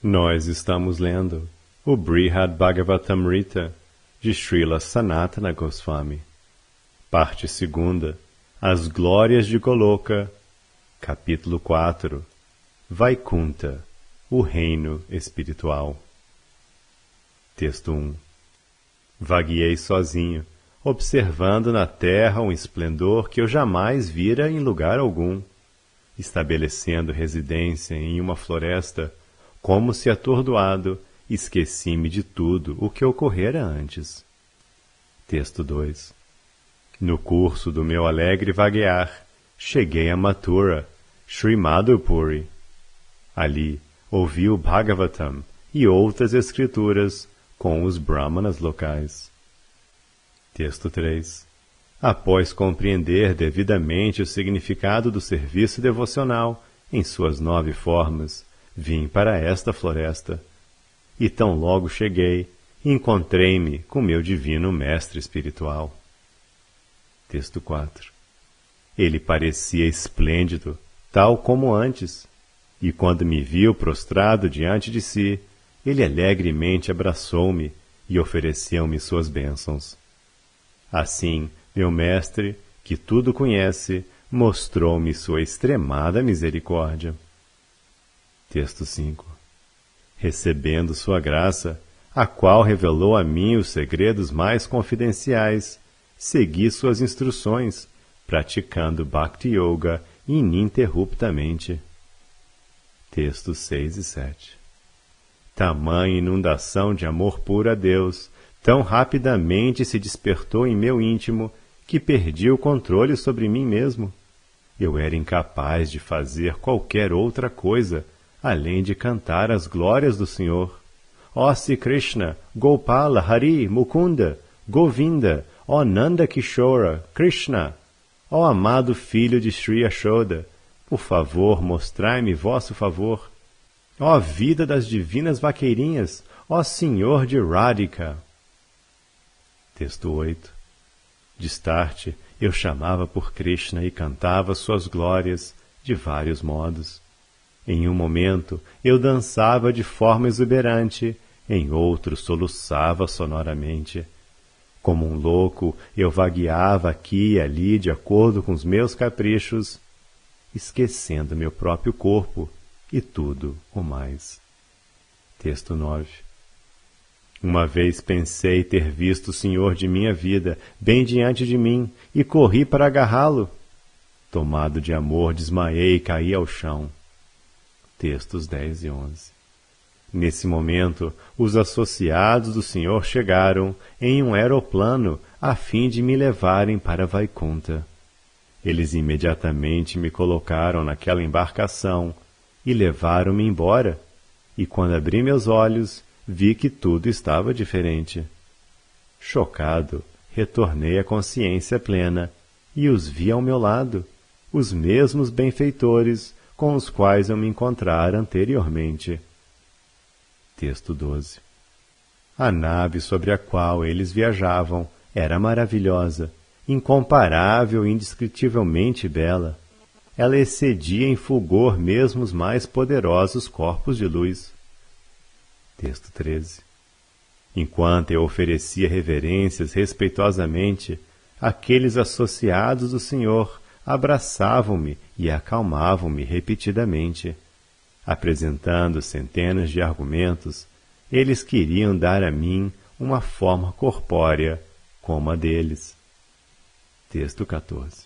Nós estamos lendo o Brihad Bhagavatamrita de Srila Sanatana Goswami, parte 2, As Glórias de Goloka, capítulo 4, Vaikunta, o Reino Espiritual. Texto 1. Vagueei sozinho, observando na terra um esplendor que eu jamais vira em lugar algum, estabelecendo residência em uma floresta, como se atordoado, esqueci-me de tudo o que ocorrera antes. Texto 2. No curso do meu alegre vaguear, cheguei a Mathura, Sri Madhupuri. Ali ouvi o Bhagavatam e outras escrituras com os brahmanas locais. Texto 3. Após compreender devidamente o significado do serviço devocional em suas 9 formas, vim para esta floresta. E tão logo cheguei, encontrei-me com meu divino mestre espiritual. Texto 4. Ele parecia esplêndido, tal como antes, e quando me viu prostrado diante de si, ele alegremente abraçou-me e ofereceu-me suas bênçãos. Assim, meu mestre, que tudo conhece, mostrou-me sua extremada misericórdia. Texto 5. Recebendo sua graça, a qual revelou a mim os segredos mais confidenciais, segui suas instruções, praticando Bhakti Yoga ininterruptamente. Textos 6 e 7. Tamanha inundação de amor puro a Deus, tão rapidamente se despertou em meu íntimo, que perdi o controle sobre mim mesmo. Eu era incapaz de fazer qualquer outra coisa, além de cantar as glórias do Senhor. Ó Sri Krishna, Gopala, Hari, Mukunda, Govinda, ó Nanda Kishora, Krishna, ó amado filho de Sri Yashoda, por favor, mostrai-me vosso favor. Ó vida das divinas vaqueirinhas, ó Senhor de Radhika. Texto 8. Distarte, eu chamava por Krishna e cantava suas glórias de vários modos. Em um momento, eu dançava de forma exuberante, em outro soluçava sonoramente. Como um louco, eu vagueava aqui e ali de acordo com os meus caprichos, esquecendo meu próprio corpo e tudo o mais. Texto 9. Uma vez pensei ter visto o Senhor de minha vida bem diante de mim e corri para agarrá-lo. Tomado de amor, desmaiei e caí ao chão. Textos 10 e 11. Nesse momento, os associados do Senhor chegaram em um aeroplano a fim de me levarem para Vaikunta. Eles imediatamente me colocaram naquela embarcação e levaram-me embora, e quando abri meus olhos, vi que tudo estava diferente. Chocado, retornei à consciência plena e os vi ao meu lado, os mesmos benfeitores com os quais eu me encontrara anteriormente. Texto 12. A nave sobre a qual eles viajavam era maravilhosa, incomparável e indescritivelmente bela. Ela excedia em fulgor mesmo os mais poderosos corpos de luz. Texto 13. Enquanto eu oferecia reverências respeitosamente, aqueles associados do Senhor abraçavam-me e acalmavam-me repetidamente. Apresentando centenas de argumentos, eles queriam dar a mim uma forma corpórea como a deles. Texto 14.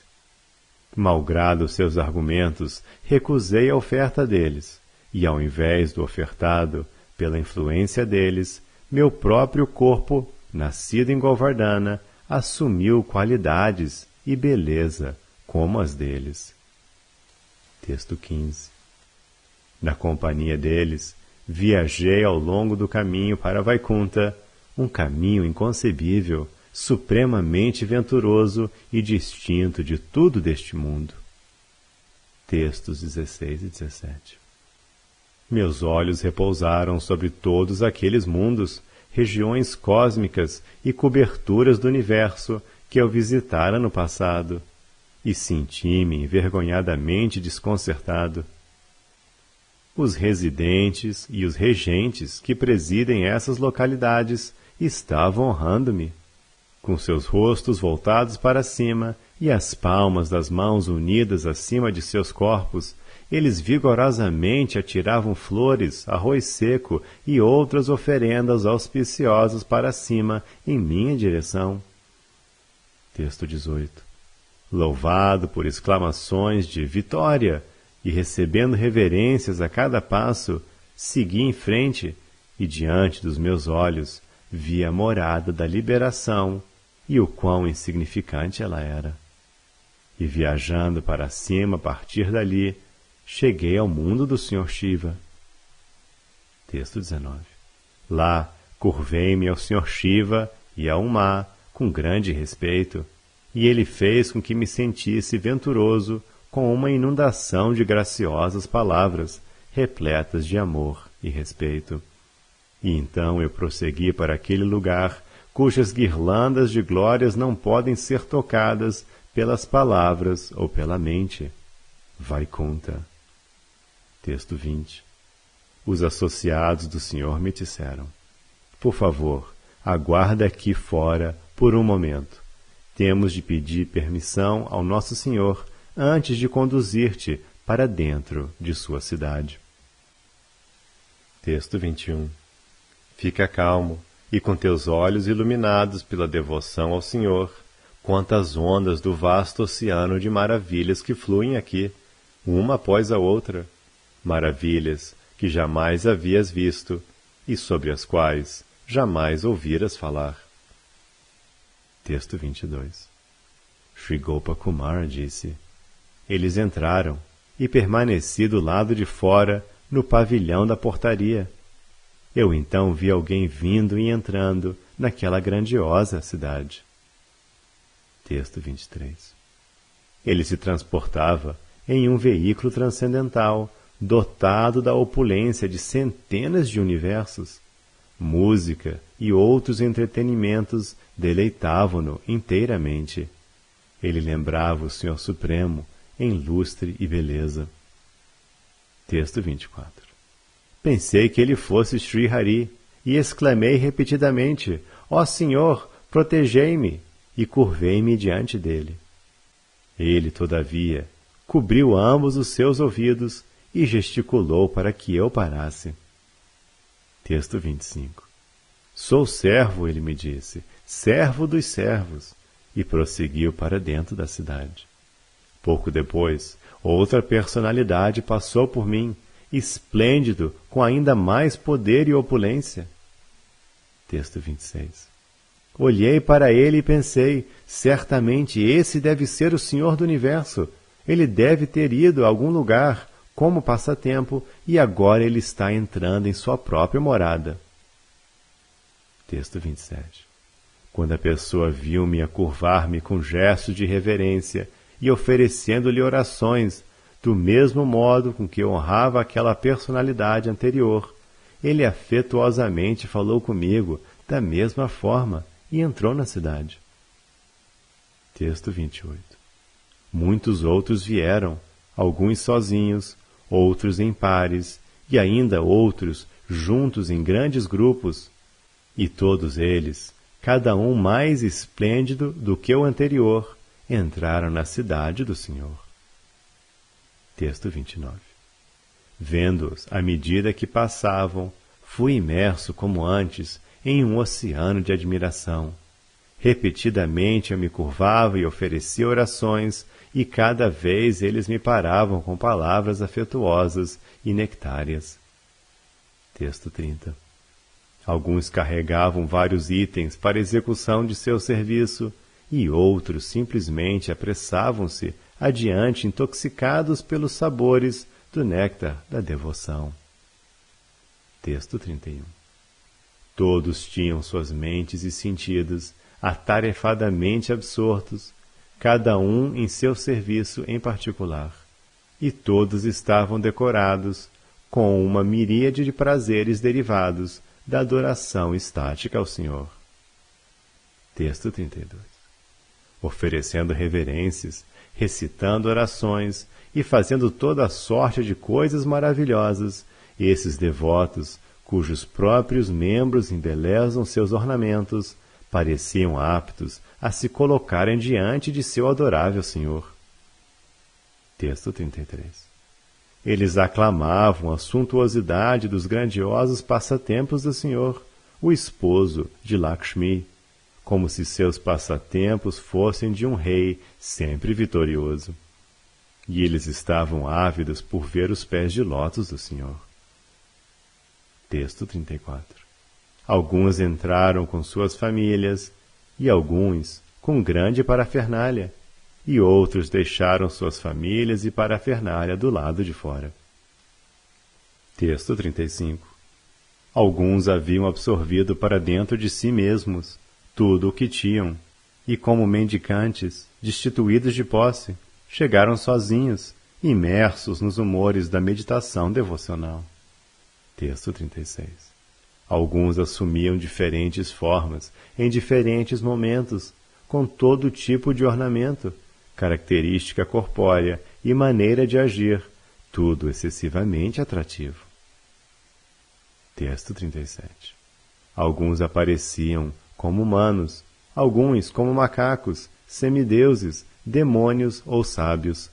Malgrado seus argumentos, recusei a oferta deles, e ao invés do ofertado, pela influência deles, meu próprio corpo, nascido em Govardhana, assumiu qualidades e beleza como as deles. Texto 15. Na companhia deles, viajei ao longo do caminho para Vaikunta, um caminho inconcebível, supremamente venturoso e distinto de tudo deste mundo. Textos 16 e 17. Meus olhos repousaram sobre todos aqueles mundos, regiões cósmicas e coberturas do universo que eu visitara no passado, e senti-me envergonhadamente desconcertado. Os residentes e os regentes que presidem essas localidades estavam honrando-me. Com seus rostos voltados para cima e as palmas das mãos unidas acima de seus corpos, eles vigorosamente atiravam flores, arroz seco e outras oferendas auspiciosas para cima em minha direção. Texto 18. Louvado por exclamações de vitória e recebendo reverências a cada passo, segui em frente e diante dos meus olhos vi a morada da liberação e o quão insignificante ela era. E viajando para cima a partir dali, cheguei ao mundo do Sr. Shiva. Texto 19. Lá, curvei-me ao Sr. Shiva e a Uma com grande respeito, e ele fez com que me sentisse venturoso com uma inundação de graciosas palavras, repletas de amor e respeito. E então eu prossegui para aquele lugar cujas guirlandas de glórias não podem ser tocadas pelas palavras ou pela mente. Vaikunta. Texto 20. Os associados do Senhor me disseram: por favor, aguarda aqui fora por um momento. Temos de pedir permissão ao nosso Senhor antes de conduzir-te para dentro de sua cidade. Texto 21. Fica calmo e com teus olhos iluminados pela devoção ao Senhor, quantas ondas do vasto oceano de maravilhas que fluem aqui, uma após a outra, maravilhas que jamais havias visto e sobre as quais jamais ouviras falar. Texto 22. Sri Gopakumara disse: eles entraram e permaneci do lado de fora no pavilhão da portaria. Eu então vi alguém vindo e entrando naquela grandiosa cidade. Texto 23. Ele se transportava em um veículo transcendental, dotado da opulência de centenas de universos. Música e outros entretenimentos deleitavam-no inteiramente. Ele lembrava o Senhor Supremo em lustre e beleza. Texto 24. Pensei que ele fosse Sri Hari e exclamei repetidamente: ó Senhor, protegei-me, e curvei-me diante dele. Ele, todavia, cobriu ambos os seus ouvidos e gesticulou para que eu parasse. Texto 25. Sou servo, ele me disse, servo dos servos, e prosseguiu para dentro da cidade. Pouco depois, outra personalidade passou por mim, esplêndido, com ainda mais poder e opulência. Texto 26. Olhei para ele e pensei: certamente esse deve ser o Senhor do Universo. Ele deve ter ido a algum lugar como passatempo e agora ele está entrando em sua própria morada. Texto 27. Quando a pessoa viu-me a curvar-me com gestos de reverência e oferecendo-lhe orações, do mesmo modo com que honrava aquela personalidade anterior, ele afetuosamente falou comigo da mesma forma e entrou na cidade. Texto 28. Muitos outros vieram, alguns sozinhos, outros em pares, e ainda outros juntos em grandes grupos, e todos eles, cada um mais esplêndido do que o anterior, entraram na cidade do Senhor. Texto 29. Vendo-os à medida que passavam, fui imerso como antes em um oceano de admiração. Repetidamente eu me curvava e oferecia orações, e cada vez eles me paravam com palavras afetuosas e nectárias. Texto 30. Alguns carregavam vários itens para execução de seu serviço, e outros simplesmente apressavam-se adiante intoxicados pelos sabores do néctar da devoção. Texto 31. Todos tinham suas mentes e sentidos atarefadamente absortos, cada um em seu serviço em particular, e todos estavam decorados com uma miríade de prazeres derivados da adoração estática ao Senhor. Texto 32. Oferecendo reverências, recitando orações e fazendo toda a sorte de coisas maravilhosas, esses devotos, cujos próprios membros embelezam seus ornamentos, pareciam aptos a se colocarem diante de seu adorável Senhor. Texto 33. Eles aclamavam a suntuosidade dos grandiosos passatempos do Senhor, o esposo de Lakshmi, como se seus passatempos fossem de um rei sempre vitorioso. E eles estavam ávidos por ver os pés de lótus do Senhor. Texto 34. Alguns entraram com suas famílias, e alguns com grande parafernália, e outros deixaram suas famílias e parafernália do lado de fora. Texto 35. Alguns haviam absorvido para dentro de si mesmos tudo o que tinham, e como mendicantes, destituídos de posse, chegaram sozinhos, imersos nos humores da meditação devocional. Texto 36. Alguns assumiam diferentes formas, em diferentes momentos, com todo tipo de ornamento, característica corpórea e maneira de agir, tudo excessivamente atrativo. Texto 37. Alguns apareciam como humanos, alguns como macacos, semideuses, demônios ou sábios,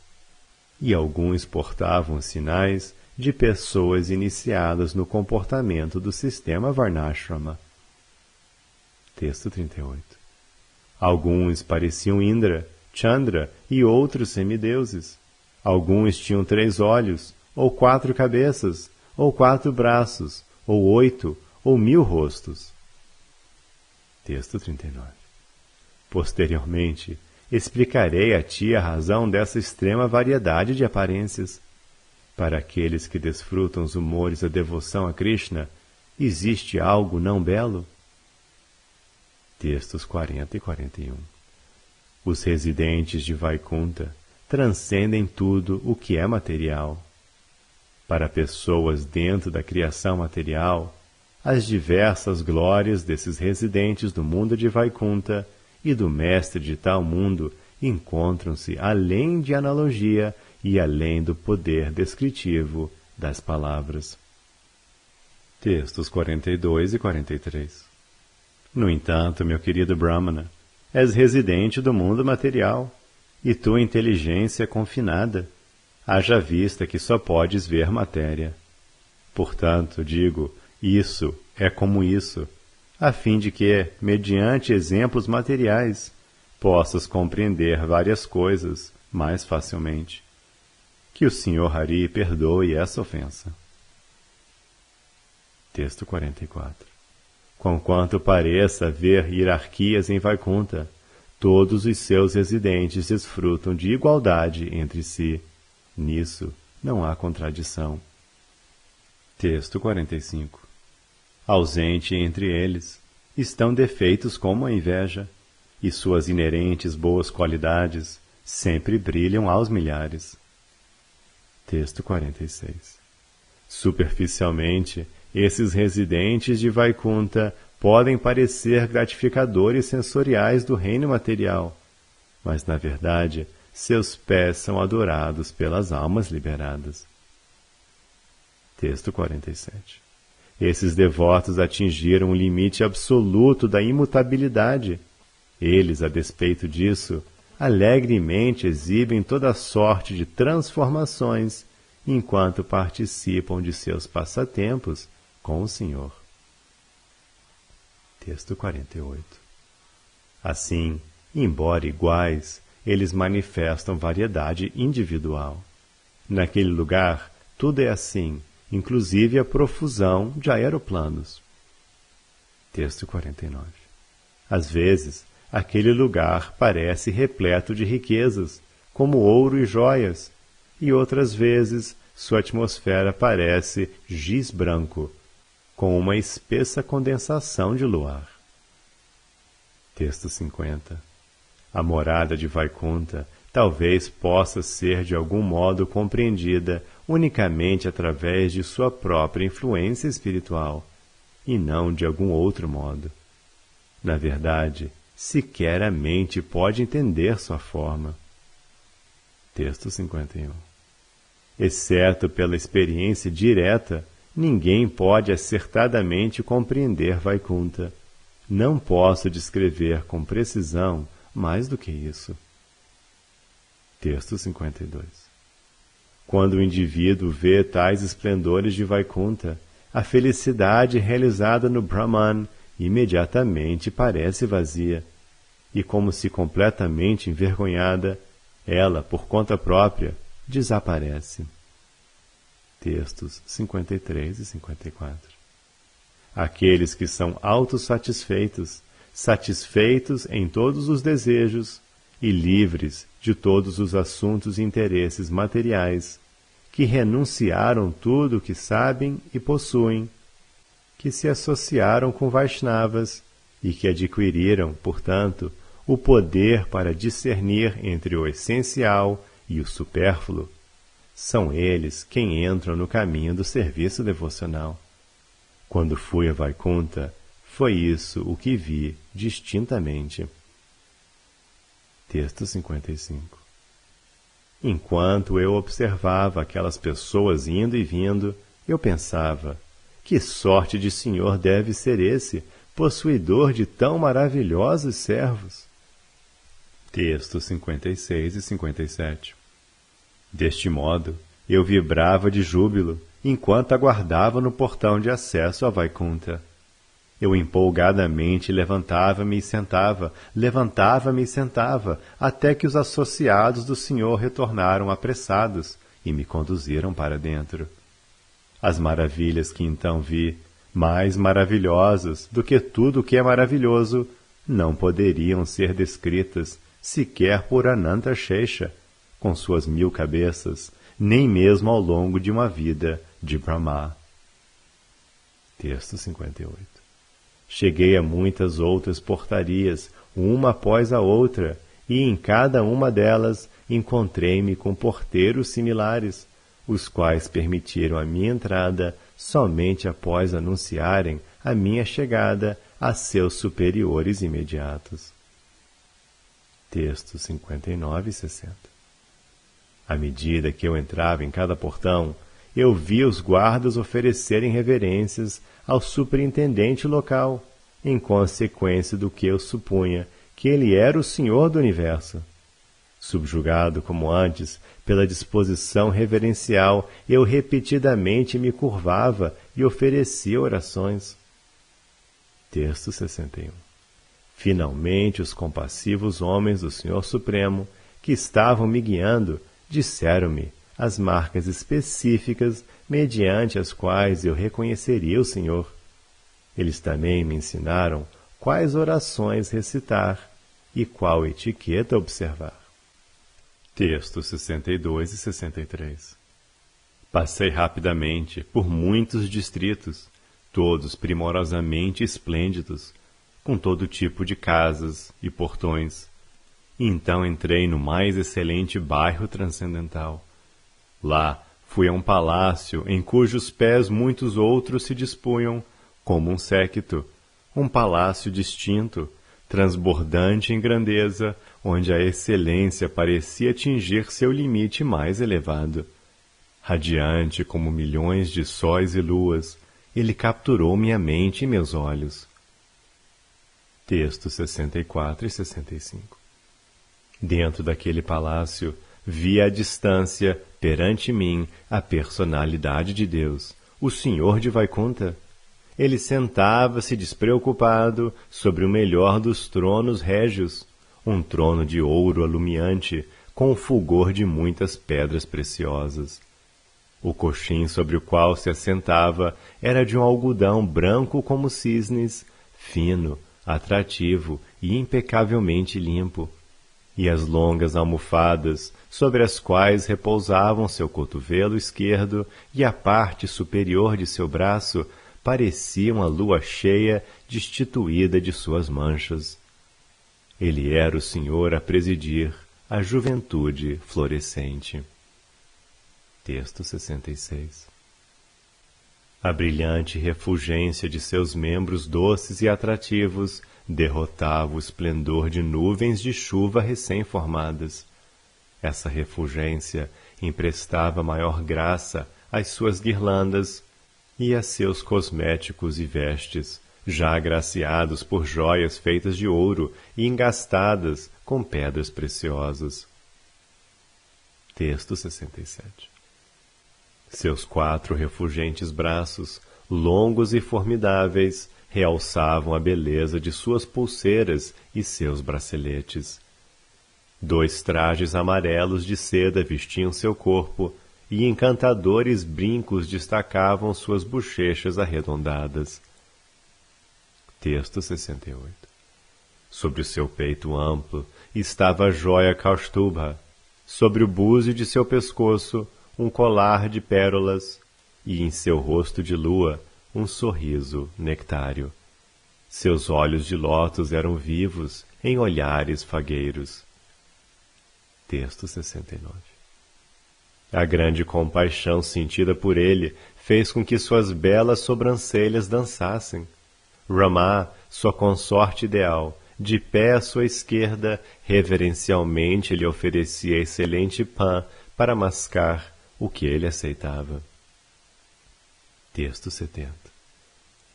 e alguns portavam sinais de pessoas iniciadas no comportamento do sistema Varnashrama. Texto 38. Alguns pareciam Indra, Chandra e outros semideuses. Alguns tinham 3 olhos, ou 4 cabeças, ou 4 braços, ou 8, ou 1000 rostos. Texto 39. Posteriormente, explicarei a ti a razão dessa extrema variedade de aparências. Para aqueles que desfrutam os humores da devoção a Krishna, existe algo não belo? Textos 40 e 41. Os residentes de Vaikunta transcendem tudo o que é material. Para pessoas dentro da criação material, as diversas glórias desses residentes do mundo de Vaikunta e do mestre de tal mundo encontram-se além de analogia e além do poder descritivo das palavras. Textos 42 e 43. No entanto, meu querido Brahmana, és residente do mundo material, e tua inteligência é confinada, haja vista que só podes ver matéria. Portanto, digo, isso é como isso, a fim de que, mediante exemplos materiais, possas compreender várias coisas mais facilmente. Que o Sr. Hari perdoe essa ofensa. Texto 44. Conquanto pareça haver hierarquias em Vaikunta, todos os seus residentes desfrutam de igualdade entre si. Nisso não há contradição. Texto 45. Ausente entre eles estão defeitos como a inveja, e suas inerentes boas qualidades sempre brilham aos milhares. Texto 46. Superficialmente, esses residentes de Vaikunta podem parecer gratificadores sensoriais do reino material, mas, na verdade, seus pés são adorados pelas almas liberadas. Texto 47. Esses devotos atingiram o limite absoluto da imutabilidade. Eles, a despeito disso, alegremente exibem toda sorte de transformações enquanto participam de seus passatempos com o Senhor. Texto 48. Assim, embora iguais, eles manifestam variedade individual. Naquele lugar, tudo é assim, inclusive a profusão de aeroplanos. Texto 49. Às vezes, aquele lugar parece repleto de riquezas, como ouro e joias, e outras vezes sua atmosfera parece giz branco, com uma espessa condensação de luar. Texto 50. A morada de Vaikunta talvez possa ser de algum modo compreendida unicamente através de sua própria influência espiritual, e não de algum outro modo. Na verdade, sequer a mente pode entender sua forma. Texto 51. Exceto pela experiência direta, ninguém pode acertadamente compreender Vaikunta. Não posso descrever com precisão mais do que isso. Texto 52. Quando o indivíduo vê tais esplendores de Vaikunta, a felicidade realizada no Brahman imediatamente parece vazia, e como se completamente envergonhada, ela, por conta própria, desaparece. Textos 53 e 54. Aqueles que são autossatisfeitos, satisfeitos em todos os desejos e livres de todos os assuntos e interesses materiais, que renunciaram tudo o que sabem e possuem, que se associaram com Vaishnavas e que adquiriram, portanto, o poder para discernir entre o essencial e o supérfluo, são eles quem entram no caminho do serviço devocional. Quando fui a Vaikunta, foi isso o que vi distintamente. Texto 55. Enquanto eu observava aquelas pessoas indo e vindo, eu pensava, que sorte de senhor deve ser esse, possuidor de tão maravilhosos servos? Textos 56 e 57. Deste modo, eu vibrava de júbilo, enquanto aguardava no portão de acesso a Vaikunta. Eu empolgadamente levantava-me e sentava, até que os associados do Senhor retornaram apressados e me conduziram para dentro. As maravilhas que então vi, mais maravilhosas do que tudo o que é maravilhoso, não poderiam ser descritas sequer por Ananta Shesha, com suas 1000 cabeças, nem mesmo ao longo de uma vida de Brahma. Texto 58. Cheguei a muitas outras portarias, uma após a outra, e em cada uma delas encontrei-me com porteiros similares, os quais permitiram a minha entrada somente após anunciarem a minha chegada a seus superiores imediatos. Textos 59 e 60. À medida que eu entrava em cada portão, eu via os guardas oferecerem reverências ao superintendente local, em consequência do que eu supunha que ele era o senhor do universo. Subjugado como antes pela disposição reverencial, eu repetidamente me curvava e oferecia orações. Texto 61. Finalmente os compassivos homens do Senhor Supremo, que estavam me guiando, disseram-me as marcas específicas mediante as quais eu reconheceria o Senhor. Eles também me ensinaram quais orações recitar e qual etiqueta observar. Textos 62 e 63. Passei rapidamente por muitos distritos, todos primorosamente esplêndidos, com todo tipo de casas e portões. E então entrei no mais excelente bairro transcendental. Lá fui a um palácio em cujos pés muitos outros se dispunham, como um séquito, um palácio distinto, transbordante em grandeza, onde a excelência parecia atingir seu limite mais elevado. Radiante como milhões de sóis e luas, ele capturou minha mente e meus olhos. Textos 64 e 65. Dentro daquele palácio, vi à distância, perante mim, a personalidade de Deus, o Senhor de Vaikunta. Ele sentava-se despreocupado sobre o melhor dos tronos régios, um trono de ouro alumiante, com o fulgor de muitas pedras preciosas. O coxim sobre o qual se assentava era de um algodão branco como cisnes, fino, atrativo e impecavelmente limpo, e as longas almofadas sobre as quais repousavam seu cotovelo esquerdo e a parte superior de seu braço pareciam a lua cheia destituída de suas manchas. Ele era o Senhor a presidir a juventude florescente. Texto 66. A brilhante refulgência de seus membros doces e atrativos derrotava o esplendor de nuvens de chuva recém-formadas. Essa refulgência emprestava maior graça às suas guirlandas e a seus cosméticos e vestes, já agraciados por jóias feitas de ouro e engastadas com pedras preciosas. Texto 67. Seus 4 refulgentes braços, longos e formidáveis, realçavam a beleza de suas pulseiras e seus braceletes. 2 trajes amarelos de seda vestiam seu corpo, e encantadores brincos destacavam suas bochechas arredondadas. Texto 68. Sobre o seu peito amplo estava a jóia Kaustubha, sobre o búzio de seu pescoço um colar de pérolas, e em seu rosto de lua um sorriso nectário. Seus olhos de lótus eram vivos em olhares fagueiros. Texto 69. A grande compaixão sentida por ele fez com que suas belas sobrancelhas dançassem. Rama, sua consorte ideal, de pé à sua esquerda, reverencialmente lhe oferecia excelente pã para mascar o que ele aceitava. Texto 70.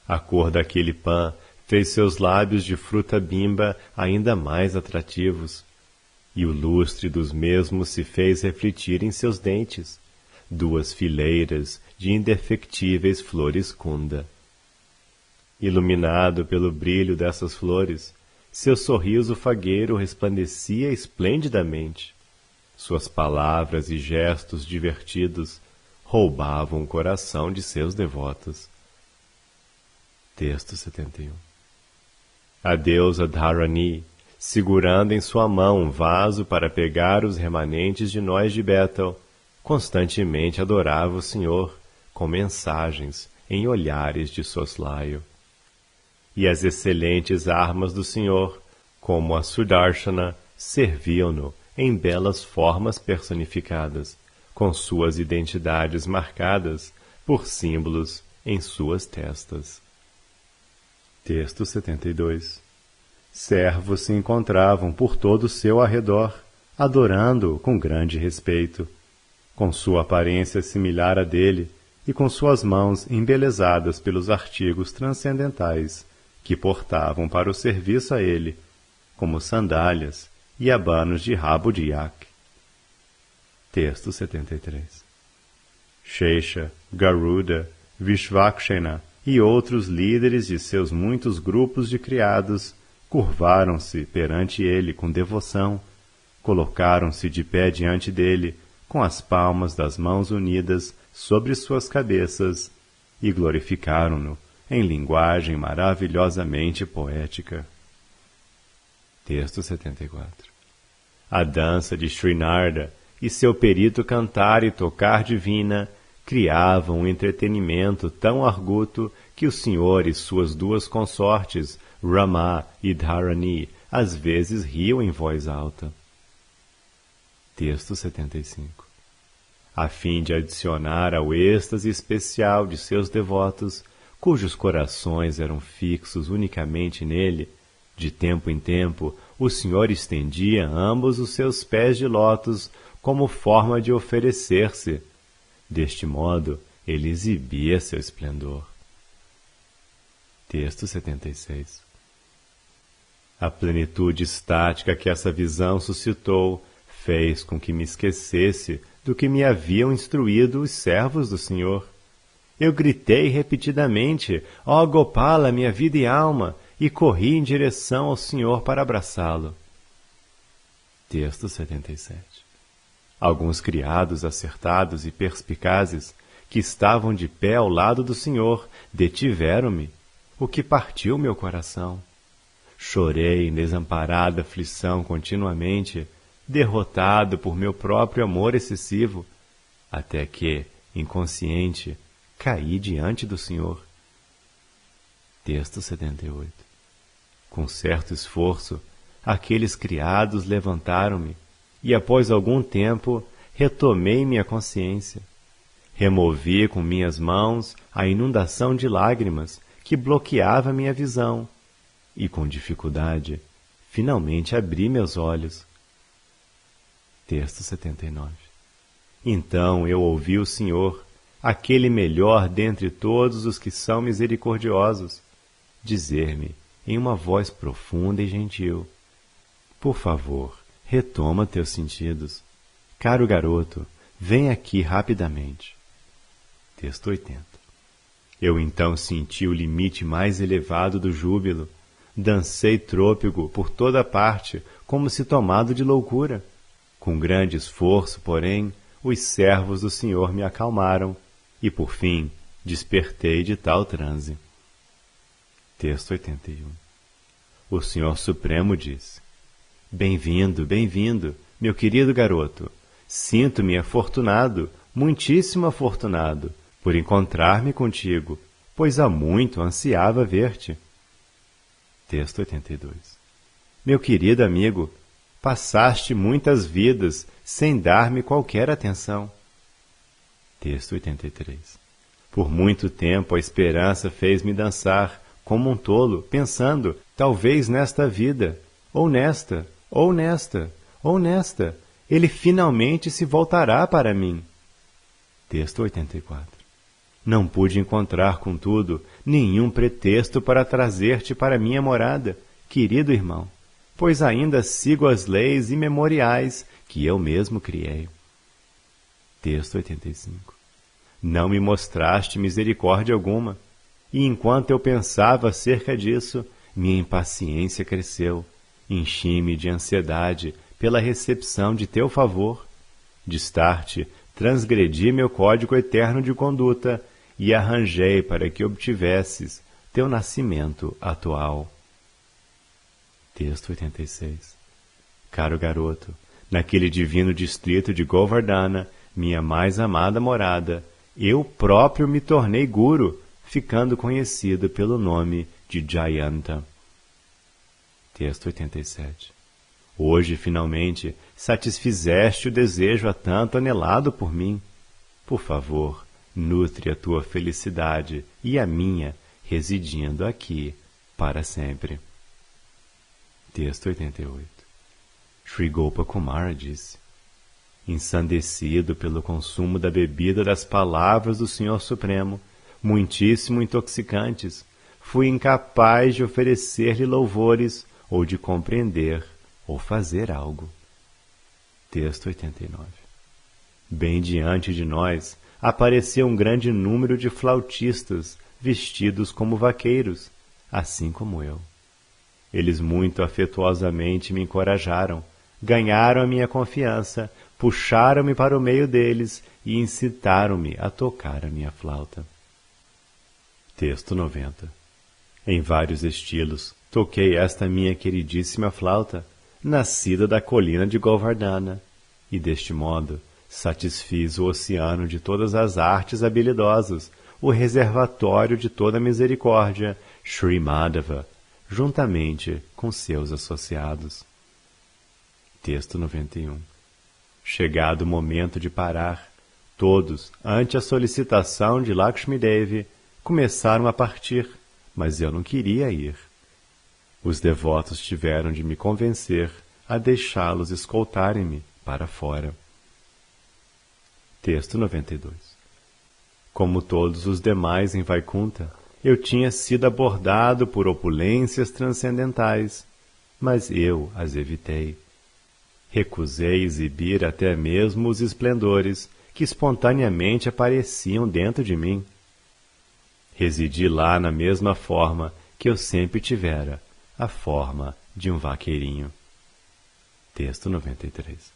A cor daquele pã fez seus lábios de fruta bimba ainda mais atrativos, e o lustre dos mesmos se fez refletir em seus dentes, 2 fileiras de indefectíveis flores kunda. Iluminado pelo brilho dessas flores, seu sorriso fagueiro resplandecia esplendidamente. Suas palavras e gestos divertidos roubavam o coração de seus devotos. Texto 71. A deusa Dharani, segurando em sua mão um vaso para pegar os remanentes de noz de Bétel, constantemente adorava o Senhor com mensagens em olhares de soslaio. E as excelentes armas do Senhor, como a Sudarshana, serviam-no em belas formas personificadas, com suas identidades marcadas por símbolos em suas testas. Texto 72. Servos se encontravam por todo o seu arredor, adorando-o com grande respeito. Com sua aparência similar à dele e com suas mãos embelezadas pelos artigos transcendentais que portavam para o serviço a ele, como sandálias e abanos de rabo de iaque. Texto 73. Shesha, Garuda, Vishvakshena e outros líderes de seus muitos grupos de criados curvaram-se perante ele com devoção, colocaram-se de pé diante dele, com as palmas das mãos unidas sobre suas cabeças, e glorificaram-no em linguagem maravilhosamente poética. Texto 74. A dança de Srinarda e seu perito cantar e tocar divina criavam um entretenimento tão arguto que o Senhor e suas 2 consortes, Rama e Dharani, às vezes riam em voz alta. Texto 75. A fim de adicionar ao êxtase especial de seus devotos, cujos corações eram fixos unicamente nele, de tempo em tempo o Senhor estendia ambos os seus pés de lótus como forma de oferecer-se. Deste modo, ele exibia seu esplendor. Texto 76. A plenitude estática que essa visão suscitou fez com que me esquecesse do que me haviam instruído os servos do Senhor. Eu gritei repetidamente, ó Gopala, minha vida e alma, e corri em direção ao Senhor para abraçá-lo. Texto 77. Alguns criados acertados e perspicazes, que estavam de pé ao lado do Senhor, detiveram-me, o que partiu meu coração. Chorei em desamparada aflição continuamente, derrotado por meu próprio amor excessivo, até que, inconsciente, caí diante do Senhor. Texto 78. Com certo esforço, aqueles criados levantaram-me, e após algum tempo retomei minha consciência. Removi com minhas mãos a inundação de lágrimas que bloqueava minha visão, e com dificuldade, finalmente abri meus olhos. Texto 79. Então eu ouvi o Senhor, aquele melhor dentre todos os que são misericordiosos, dizer-me em uma voz profunda e gentil: por favor, retoma teus sentidos. Caro garoto, vem aqui rapidamente. Texto 80. Eu então senti o limite mais elevado do júbilo. Dancei trôpego por toda parte, como se tomado de loucura. Com grande esforço, porém, os servos do Senhor me acalmaram, e, por fim, despertei de tal transe. Texto 81. O Senhor Supremo disse: bem-vindo, bem-vindo, meu querido garoto. Sinto-me afortunado, muitíssimo afortunado, por encontrar-me contigo, pois há muito ansiava ver-te. Texto 82. Meu querido amigo, passaste muitas vidas sem dar-me qualquer atenção. Texto 83. Por muito tempo a esperança fez-me dançar, como um tolo, pensando, talvez nesta vida, ou nesta, ou nesta, ou nesta, ele finalmente se voltará para mim. Texto 84. Não pude encontrar, contudo, nenhum pretexto para trazer-te para minha morada, querido irmão, pois ainda sigo as leis imemoriais que eu mesmo criei. Texto 85. Não me mostraste misericórdia alguma, e enquanto eu pensava acerca disso, minha impaciência cresceu, enchi-me de ansiedade pela recepção de teu favor. Destarte, transgredi meu código eterno de conduta e arranjei para que obtivesses teu nascimento atual. Texto 86. Caro garoto, naquele divino distrito de Govardhana, minha mais amada morada, eu próprio me tornei guru, ficando conhecido pelo nome de Jayanta. Texto 87. Hoje, finalmente, satisfizeste o desejo há tanto anelado por mim. Por favor, nutre a tua felicidade e a minha, residindo aqui para sempre. Texto 88. Sri Gopakumara disse: ensandecido pelo consumo da bebida das palavras do Senhor Supremo, muitíssimo intoxicantes, fui incapaz de oferecer-lhe louvores ou de compreender ou fazer algo. Texto 89. Bem diante de nós apareceu um grande número de flautistas vestidos como vaqueiros, assim como eu. Eles muito afetuosamente me encorajaram, ganharam a minha confiança, puxaram-me para o meio deles e incitaram-me a tocar a minha flauta. Texto 90. Em vários estilos, toquei esta minha queridíssima flauta, nascida da colina de Govardhana, e deste modo satisfiz o oceano de todas as artes habilidosas, o reservatório de toda misericórdia, Sri Madhava, juntamente com seus associados. Texto 91. Chegado o momento de parar, todos, ante a solicitação de Lakshmi Devi, começaram a partir, mas eu não queria ir. Os devotos tiveram de me convencer a deixá-los escoltarem-me para fora. Texto 92. Como todos os demais em Vaikunta, eu tinha sido abordado por opulências transcendentais, mas eu as evitei. Recusei exibir até mesmo os esplendores que espontaneamente apareciam dentro de mim. Residi lá na mesma forma que eu sempre tivera, a forma de um vaqueirinho. Texto 93.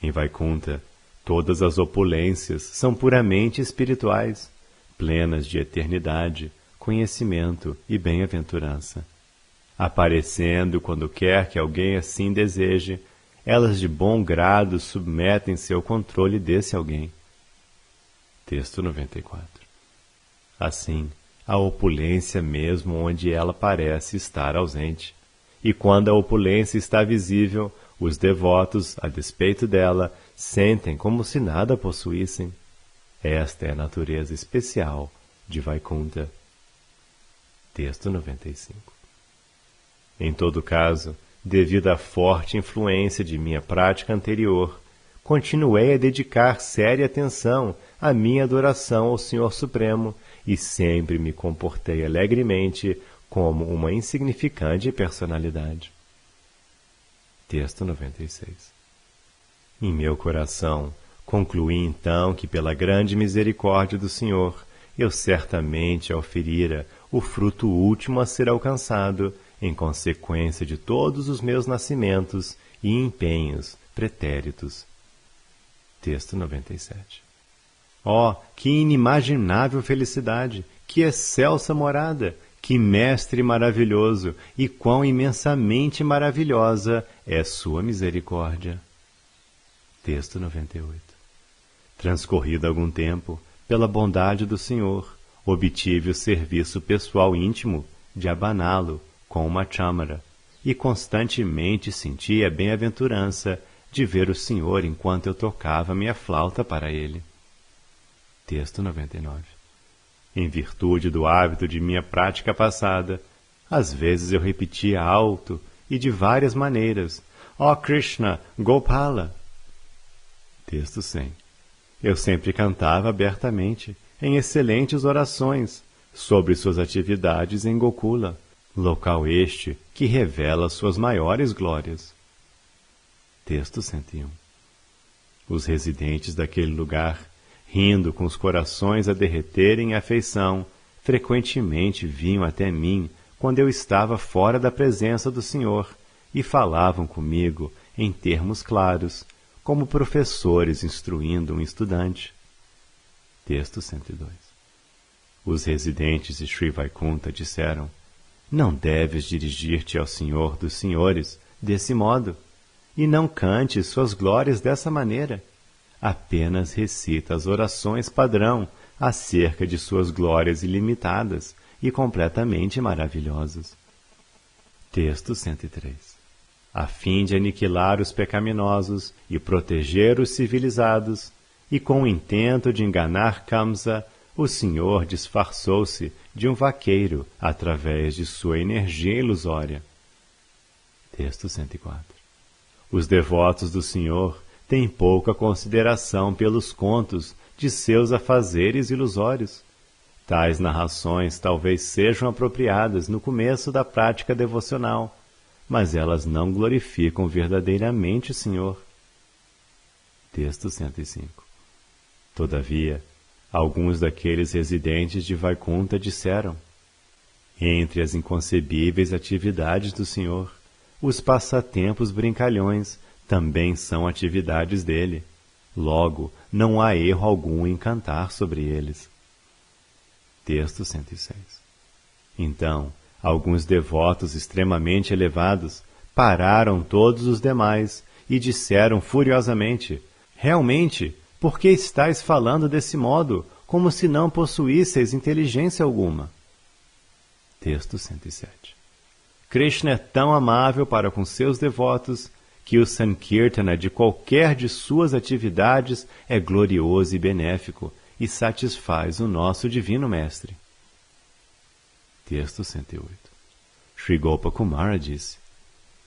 Em Vaikunta, todas as opulências são puramente espirituais, plenas de eternidade, conhecimento e bem-aventurança. Aparecendo quando quer que alguém assim deseje, elas de bom grado submetem-se ao controle desse alguém. Texto 94. Assim, a opulência mesmo onde ela parece estar ausente, e quando a opulência está visível, os devotos, a despeito dela, sentem como se nada possuíssem. Esta é a natureza especial de Vaikunta. Texto 95. Em todo caso, devido à forte influência de minha prática anterior, continuei a dedicar séria atenção à minha adoração ao Senhor Supremo e sempre me comportei alegremente como uma insignificante personalidade. Texto 96. Em meu coração, concluí então que pela grande misericórdia do Senhor, eu certamente oferira o fruto último a ser alcançado em consequência de todos os meus nascimentos e empenhos pretéritos. Texto 97. Oh, que inimaginável felicidade! Que excelsa morada! Que mestre maravilhoso! E quão imensamente maravilhosa é sua misericórdia! Texto 98. Transcorrido algum tempo, pela bondade do Senhor, obtive o serviço pessoal íntimo de abaná-lo com uma châmara, e constantemente senti a bem-aventurança de ver o Senhor enquanto eu tocava minha flauta para ele. Texto 99. Em virtude do hábito de minha prática passada, às vezes eu repetia alto e de várias maneiras: ó Krishna, Gopala! Texto 100. Eu sempre cantava abertamente, em excelentes orações, sobre suas atividades em Gokula, local este que revela suas maiores glórias. Texto 101. Os residentes daquele lugar, rindo com os corações a derreterem em afeição, frequentemente vinham até mim quando eu estava fora da presença do Senhor e falavam comigo em termos claros, como professores instruindo um estudante. Texto 102. Os residentes de Sri Vaikunta disseram: não deves dirigir-te ao Senhor dos Senhores desse modo, e não cantes suas glórias dessa maneira. Apenas recita as orações padrão acerca de suas glórias ilimitadas e completamente maravilhosas. Texto 103. A fim de aniquilar os pecaminosos e proteger os civilizados, e com o intento de enganar Kamsa, o Senhor disfarçou-se de um vaqueiro através de sua energia ilusória. Texto 104. Os devotos do Senhor têm pouca consideração pelos contos de seus afazeres ilusórios. Tais narrações talvez sejam apropriadas no começo da prática devocional, mas elas não glorificam verdadeiramente o Senhor. Texto 105. Todavia, alguns daqueles residentes de Vaikunta disseram: entre as inconcebíveis atividades do Senhor, os passatempos brincalhões também são atividades dele. Logo, não há erro algum em cantar sobre eles. Texto 106. Então, alguns devotos extremamente elevados pararam todos os demais e disseram furiosamente: realmente, por que estáis falando desse modo, como se não possuísseis inteligência alguma? Texto 107. Krishna é tão amável para com seus devotos que o Sankirtana de qualquer de suas atividades é glorioso e benéfico e satisfaz o nosso divino mestre. Texto 108. Sri Gopakumara disse: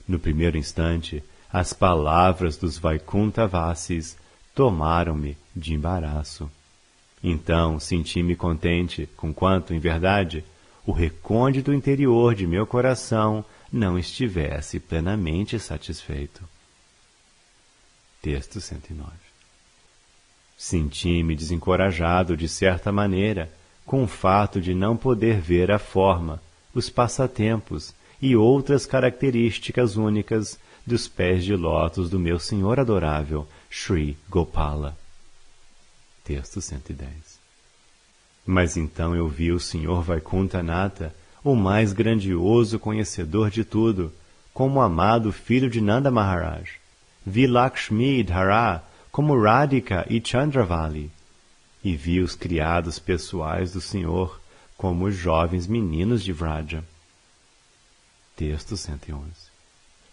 no primeiro instante, as palavras dos Vaikuntavasis tomaram-me de embaraço. Então senti-me contente, conquanto, em verdade, o recôndito interior de meu coração não estivesse plenamente satisfeito. Texto 109. Senti-me desencorajado, de certa maneira, com o fato de não poder ver a forma, os passatempos e outras características únicas dos pés de lótus do meu Senhor adorável, Sri Gopala. Texto 110. Mas então eu vi o Senhor Vaikuntanata, o mais grandioso conhecedor de tudo, como o amado filho de Nanda Maharaj. Vi Lakshmi e Dhara como Radhika e Chandravali, e vi os criados pessoais do Senhor como os jovens meninos de Vraja. Texto 111.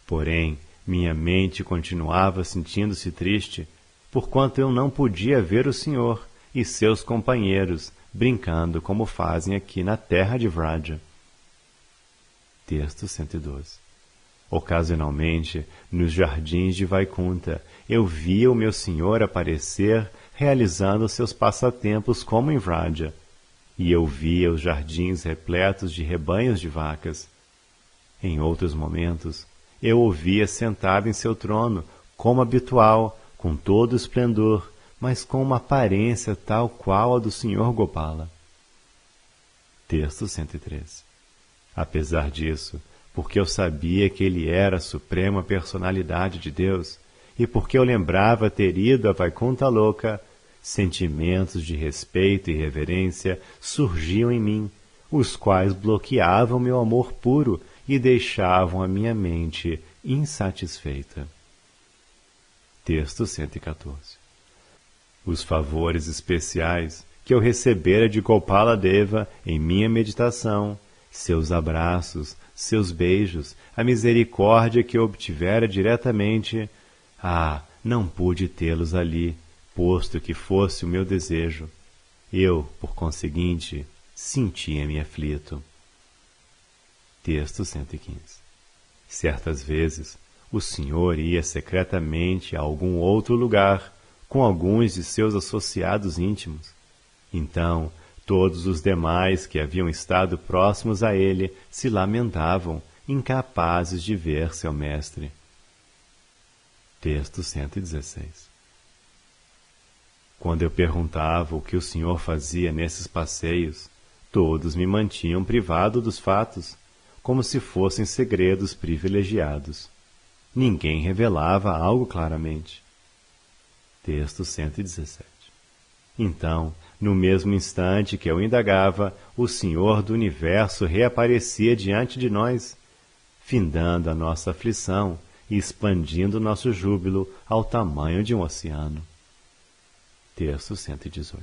Porém, minha mente continuava sentindo-se triste, porquanto eu não podia ver o Senhor e seus companheiros brincando como fazem aqui na terra de Vraja. Texto 112. Ocasionalmente, nos jardins de Vaikunta, eu via o meu senhor aparecer realizando seus passatempos como em Vraja, e eu via os jardins repletos de rebanhos de vacas. Em outros momentos, eu o via sentado em seu trono, como habitual, com todo o esplendor, mas com uma aparência tal qual a do Sr. Gopala. Texto 103. Apesar disso, porque eu sabia que ele era a suprema personalidade de Deus, e porque eu lembrava ter ido a Vaikunta Loka, sentimentos de respeito e reverência surgiam em mim, os quais bloqueavam meu amor puro e deixavam a minha mente insatisfeita. Texto 114. Os favores especiais que eu recebera de Gopala Deva em minha meditação, seus abraços, seus beijos, a misericórdia que eu obtivera diretamente, não pude tê-los ali, posto que fosse o meu desejo. Eu, por conseguinte, sentia-me aflito. Texto 115. Certas vezes, o Senhor ia secretamente a algum outro lugar, com alguns de seus associados íntimos. Então, todos os demais que haviam estado próximos a ele se lamentavam, incapazes de ver seu mestre. Texto 116. Quando eu perguntava o que o Senhor fazia nesses passeios, todos me mantinham privado dos fatos, como se fossem segredos privilegiados. Ninguém revelava algo claramente. Texto 117. Então, no mesmo instante que eu indagava, o Senhor do Universo reaparecia diante de nós, findando a nossa aflição e expandindo nosso júbilo ao tamanho de um oceano. Texto 118.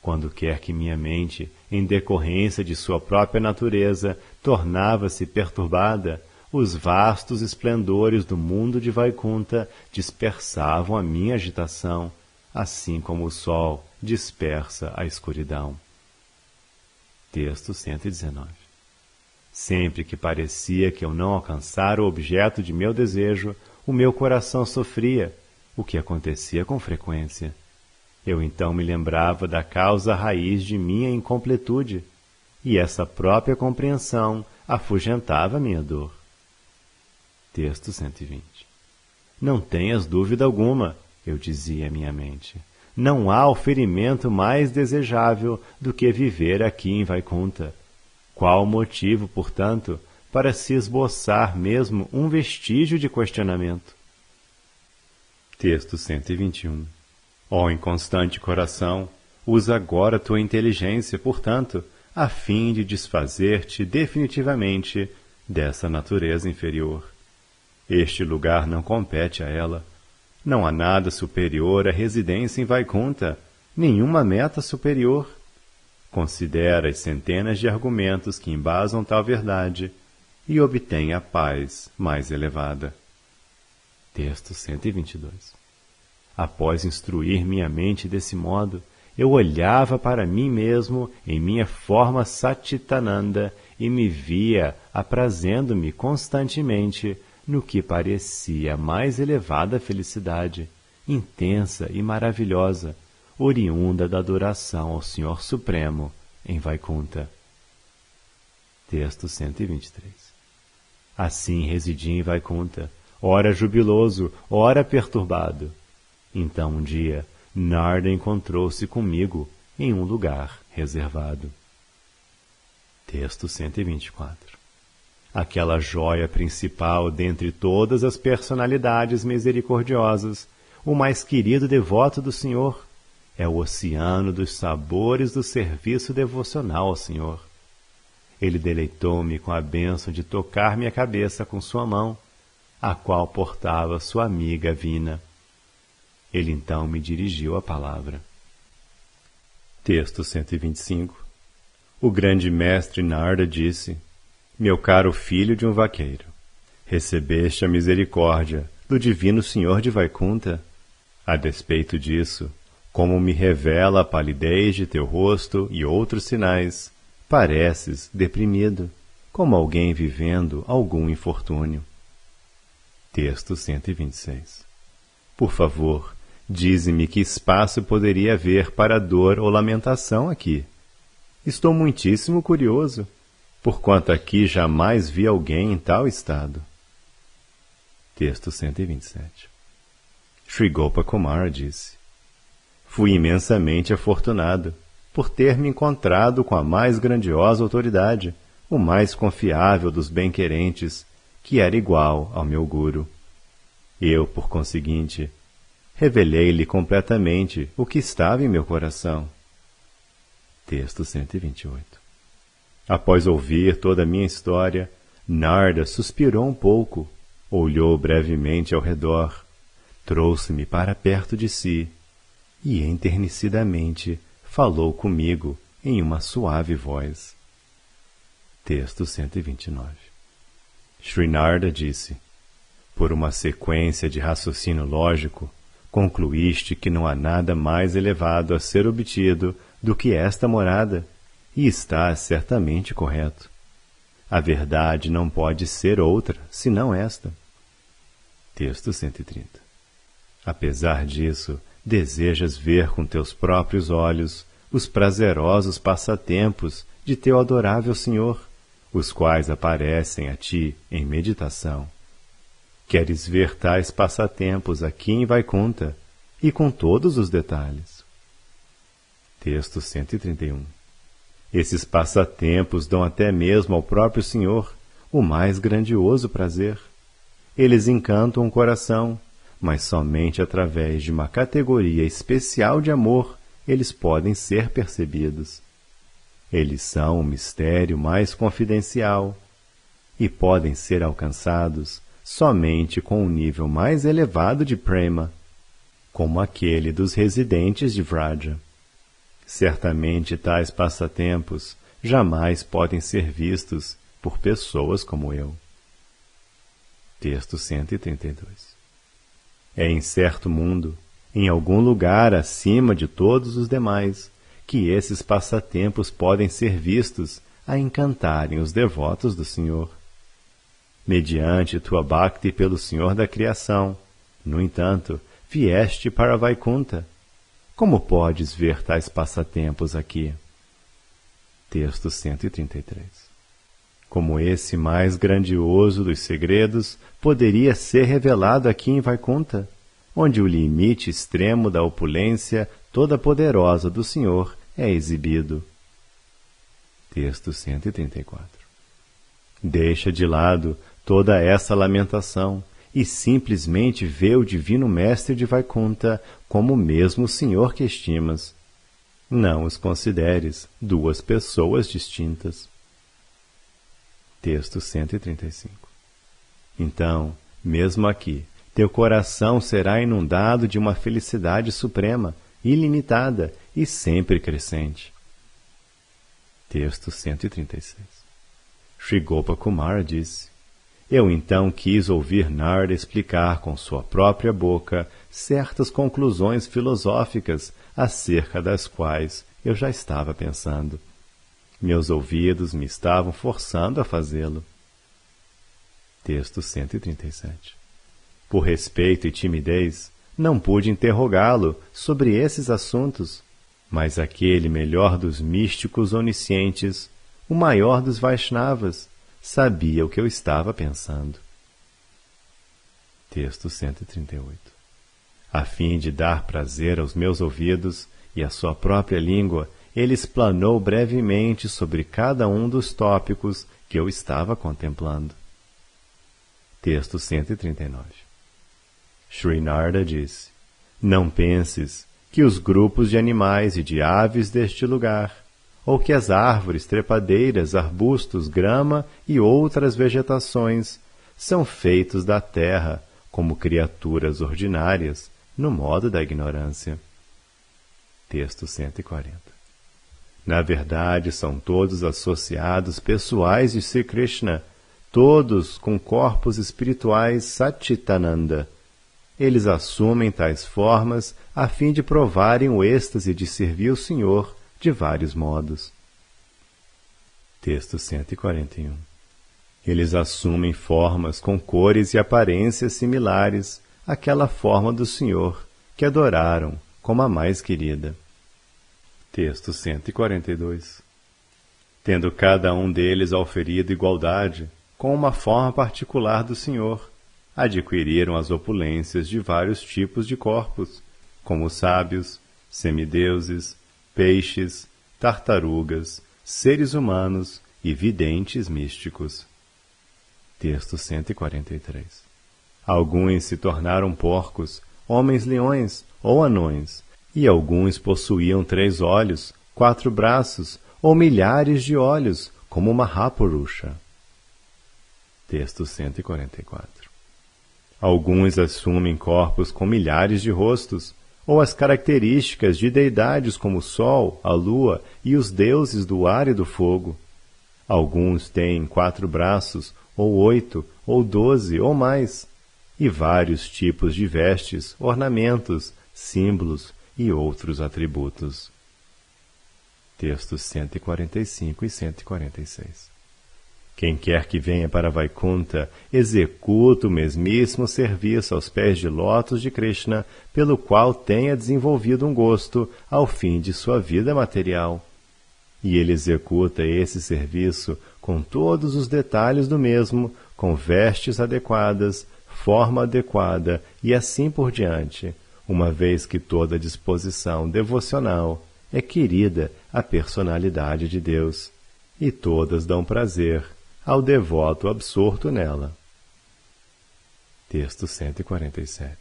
Quando quer que minha mente, em decorrência de sua própria natureza, tornava-se perturbada, os vastos esplendores do mundo de Vaikunta dispersavam a minha agitação, assim como o sol dispersa a escuridão. Texto 119. Sempre que parecia que eu não alcançara o objeto de meu desejo, o meu coração sofria, o que acontecia com frequência. Eu então me lembrava da causa raiz de minha incompletude, e essa própria compreensão afugentava minha dor. Texto 120. Não tenhas dúvida alguma, eu dizia à minha mente. Não há oferimento mais desejável do que viver aqui em Vaikunta. Qual o motivo, portanto, para se esboçar mesmo um vestígio de questionamento? Texto 121. Ó inconstante coração, usa agora tua inteligência, portanto, a fim de desfazer-te definitivamente dessa natureza inferior. Este lugar não compete a ela. Não há nada superior à residência em Vaikunta, nenhuma meta superior. Considera as centenas de argumentos que embasam tal verdade e obtém a paz mais elevada. Texto 122. Após instruir minha mente desse modo, eu olhava para mim mesmo em minha forma Satchitananda e me via aprazendo-me constantemente no que parecia a mais elevada felicidade, intensa e maravilhosa, oriunda da adoração ao Senhor Supremo em Vaikunta. Texto 123. Assim residi em Vaikunta, ora jubiloso, ora perturbado. Então um dia, Narda encontrou-se comigo em um lugar reservado. Texto 124. Aquela joia principal dentre todas as personalidades misericordiosas, o mais querido devoto do Senhor, é o oceano dos sabores do serviço devocional ao Senhor. Ele deleitou-me com a bênção de tocar minha cabeça com sua mão, a qual portava sua amiga Vina. Ele então me dirigiu a palavra. Texto 125. O grande mestre Narda disse: Meu caro filho de um vaqueiro, recebeste a misericórdia do divino Senhor de Vaikunta? A despeito disso, como me revela a palidez de teu rosto e outros sinais, pareces deprimido. como alguém vivendo algum infortúnio. Texto 126. Por favor, dize-me que espaço poderia haver para dor ou lamentação aqui. Estou muitíssimo curioso, porquanto aqui jamais vi alguém em tal estado. Texto 127. Sri Gopakumara disse: Fui imensamente afortunado por ter me encontrado com a mais grandiosa autoridade, o mais confiável dos bem-querentes, que era igual ao meu guru. Eu, por conseguinte, revelei-lhe completamente o que estava em meu coração. Texto 128. Após ouvir toda a minha história, Narda suspirou um pouco, olhou brevemente ao redor, trouxe-me para perto de si e enternecidamente falou comigo em uma suave voz. Texto 129. Sri Narda disse: Por uma sequência de raciocínio lógico, concluíste que não há nada mais elevado a ser obtido do que esta morada, e estás certamente correto. A verdade não pode ser outra, senão esta. Texto 130. Apesar disso, desejas ver com teus próprios olhos os prazerosos passatempos de teu adorável Senhor, os quais aparecem a ti em meditação. Queres ver tais passatempos aqui em Vaikunta, e com todos os detalhes. Texto 131. Esses passatempos dão até mesmo ao próprio Senhor o mais grandioso prazer. Eles encantam o coração, mas somente através de uma categoria especial de amor eles podem ser percebidos. Eles são o mistério mais confidencial e podem ser alcançados somente com um nível mais elevado de prema, como aquele dos residentes de Vraja. Certamente tais passatempos jamais podem ser vistos por pessoas como eu. Texto 132. É em certo mundo, em algum lugar acima de todos os demais, que esses passatempos podem ser vistos a encantarem os devotos do Senhor. Mediante tua bhakti pelo Senhor da criação, no entanto, vieste para Vaikunta. Como podes ver tais passatempos aqui? Texto 133. Como esse mais grandioso dos segredos poderia ser revelado aqui em Vaikunta, onde o limite extremo da opulência toda poderosa do Senhor é exibido. Texto 134. Deixa de lado toda essa lamentação e simplesmente vê o Divino Mestre de Vaikunta como o mesmo Senhor que estimas. Não os consideres duas pessoas distintas. Texto 135. Então, mesmo aqui, teu coração será inundado de uma felicidade suprema, ilimitada e sempre crescente. Texto 136. Sri Gopakumara disse: Eu então quis ouvir Narda explicar com sua própria boca certas conclusões filosóficas acerca das quais eu já estava pensando. Meus ouvidos me estavam forçando a fazê-lo. Texto 137. Por respeito e timidez, não pude interrogá-lo sobre esses assuntos, mas aquele melhor dos místicos oniscientes, o maior dos Vaishnavas, sabia o que eu estava pensando. Texto 138. A fim de dar prazer aos meus ouvidos e à sua própria língua, ele explanou brevemente sobre cada um dos tópicos que eu estava contemplando. Texto 139. Sri Narda disse: Não penses que os grupos de animais e de aves deste lugar, ou que as árvores, trepadeiras, arbustos, grama e outras vegetações são feitos da terra como criaturas ordinárias, no modo da ignorância. Texto 140. Na verdade, são todos associados pessoais de Sri Krishna, todos com corpos espirituais Satchitananda. Eles assumem tais formas a fim de provarem o êxtase de servir o Senhor de vários modos. Texto 141. Eles assumem formas com cores e aparências similares àquela forma do Senhor que adoraram como a mais querida. Texto 142. Tendo cada um deles auferido igualdade com uma forma particular do Senhor, adquiriram as opulências de vários tipos de corpos, como sábios, semideuses, peixes, tartarugas, seres humanos e videntes místicos. Texto 143. Alguns se tornaram porcos, homens-leões ou anões, e alguns possuíam 3 olhos, 4 braços ou milhares de olhos, como Mahapurusha. Texto 144. Alguns assumem corpos com milhares de rostos, ou as características de deidades como o Sol, a Lua e os deuses do ar e do fogo. Alguns têm 4 braços, ou 8, ou 12, ou mais, e vários tipos de vestes, ornamentos, símbolos e outros atributos. Textos 145 e 146. Quem quer que venha para Vaikunta, executa o mesmíssimo serviço aos pés de lótus de Krishna, pelo qual tenha desenvolvido um gosto ao fim de sua vida material. E ele executa esse serviço com todos os detalhes do mesmo, com vestes adequadas, forma adequada e assim por diante, uma vez que toda disposição devocional é querida à personalidade de Deus, e todas dão prazer ao devoto absorto nela. Texto 147.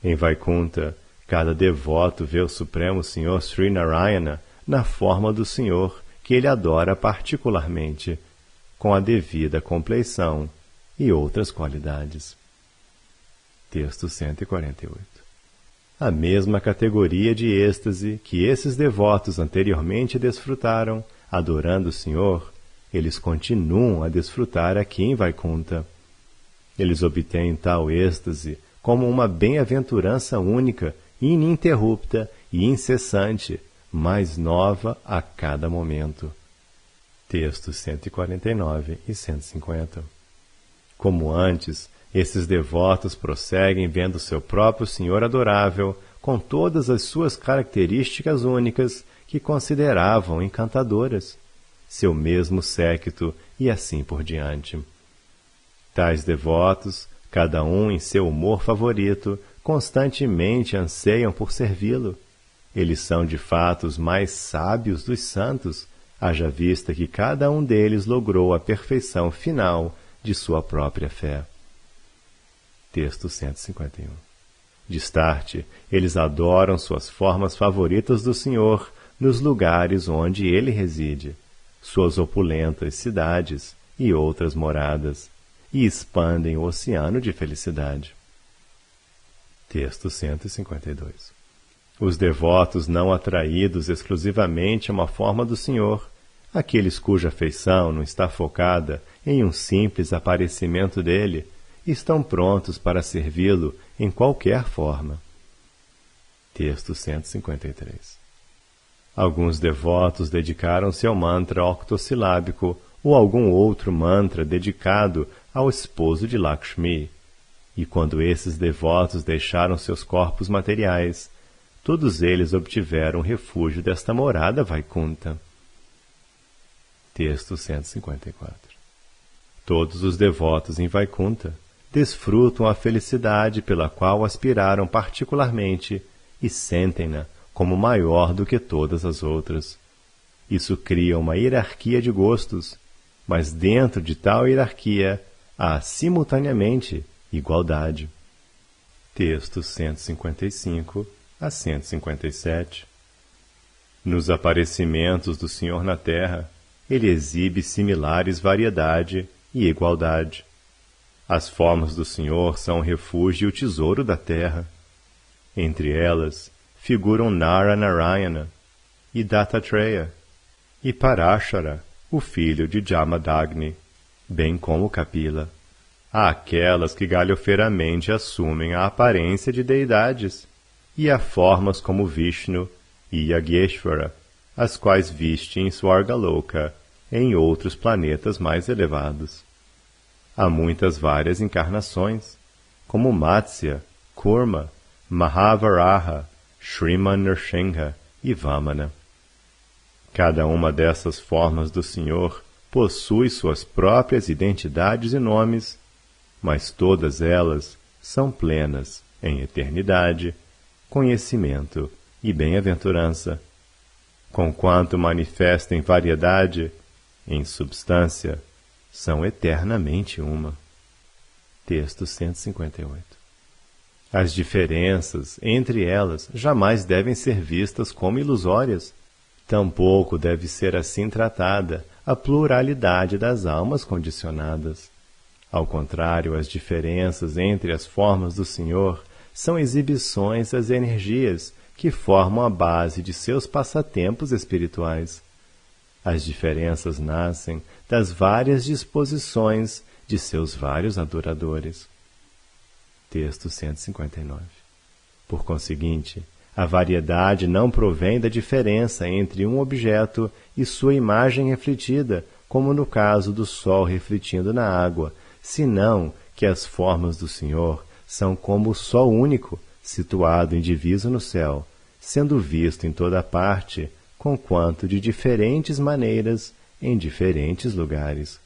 Em Vaikunta, cada devoto vê o Supremo Senhor Sri Narayana na forma do Senhor que ele adora particularmente, com a devida compleição e outras qualidades. Texto 148. A mesma categoria de êxtase que esses devotos anteriormente desfrutaram, adorando o Senhor, eles continuam a desfrutar aqui em Vaikunta. Eles obtêm tal êxtase como uma bem-aventurança única, ininterrupta e incessante, mais nova a cada momento. Textos 149 e 150. Como antes, esses devotos prosseguem vendo seu próprio Senhor adorável, com todas as suas características únicas que consideravam encantadoras, seu mesmo séquito e assim por diante. Tais devotos, cada um em seu humor favorito, constantemente anseiam por servi-lo. Eles são de fato os mais sábios dos santos, haja vista que cada um deles logrou a perfeição final de sua própria fé. Texto 151. De start, eles adoram suas formas favoritas do Senhor nos lugares onde ele reside, suas opulentas cidades e outras moradas, e expandem o oceano de felicidade. Texto 152. Os devotos não atraídos exclusivamente a uma forma do Senhor, aqueles cuja afeição não está focada em um simples aparecimento dele, estão prontos para servi-lo em qualquer forma. Texto 153. Alguns devotos dedicaram-se ao mantra octossilábico ou algum outro mantra dedicado ao esposo de Lakshmi, e quando esses devotos deixaram seus corpos materiais, todos eles obtiveram refúgio desta morada Vaikunta. Texto 154. Todos os devotos em Vaikunta desfrutam a felicidade pela qual aspiraram particularmente e sentem-na como maior do que todas as outras. Isso cria uma hierarquia de gostos, mas dentro de tal hierarquia há simultaneamente igualdade. Textos 155 a 157. Nos aparecimentos do Senhor na Terra, ele exibe similares variedade e igualdade. As formas do Senhor são o refúgio e o tesouro da terra. Entre elas figuram Nara Narayana e Dattatreya, e Parashara, o filho de Jamadagni, bem como Kapila. Há aquelas que galhofeiramente assumem a aparência de deidades, e há formas como Vishnu e Yageshvara, as quais viste em Swargaloka, em outros planetas mais elevados. há muitas várias encarnações, como Matsya, Kurma, Mahavaraha, Shriman Nrsimha e Vamana. Cada uma dessas formas do Senhor possui suas próprias identidades e nomes, mas todas elas são plenas em eternidade, conhecimento e bem-aventurança, conquanto manifestem variedade, em substância, são eternamente uma. Texto 158. As diferenças entre elas jamais devem ser vistas como ilusórias, tampouco deve ser assim tratada a pluralidade das almas condicionadas. Ao contrário, as diferenças entre as formas do Senhor são exibições das energias que formam a base de seus passatempos espirituais. As diferenças nascem das várias disposições de seus vários adoradores. Texto 159. Por conseguinte, a variedade não provém da diferença entre um objeto e sua imagem refletida, como no caso do sol refletindo na água, senão que as formas do Senhor são como o sol único, situado indiviso no céu, sendo visto em toda parte, conquanto de diferentes maneiras, em diferentes lugares.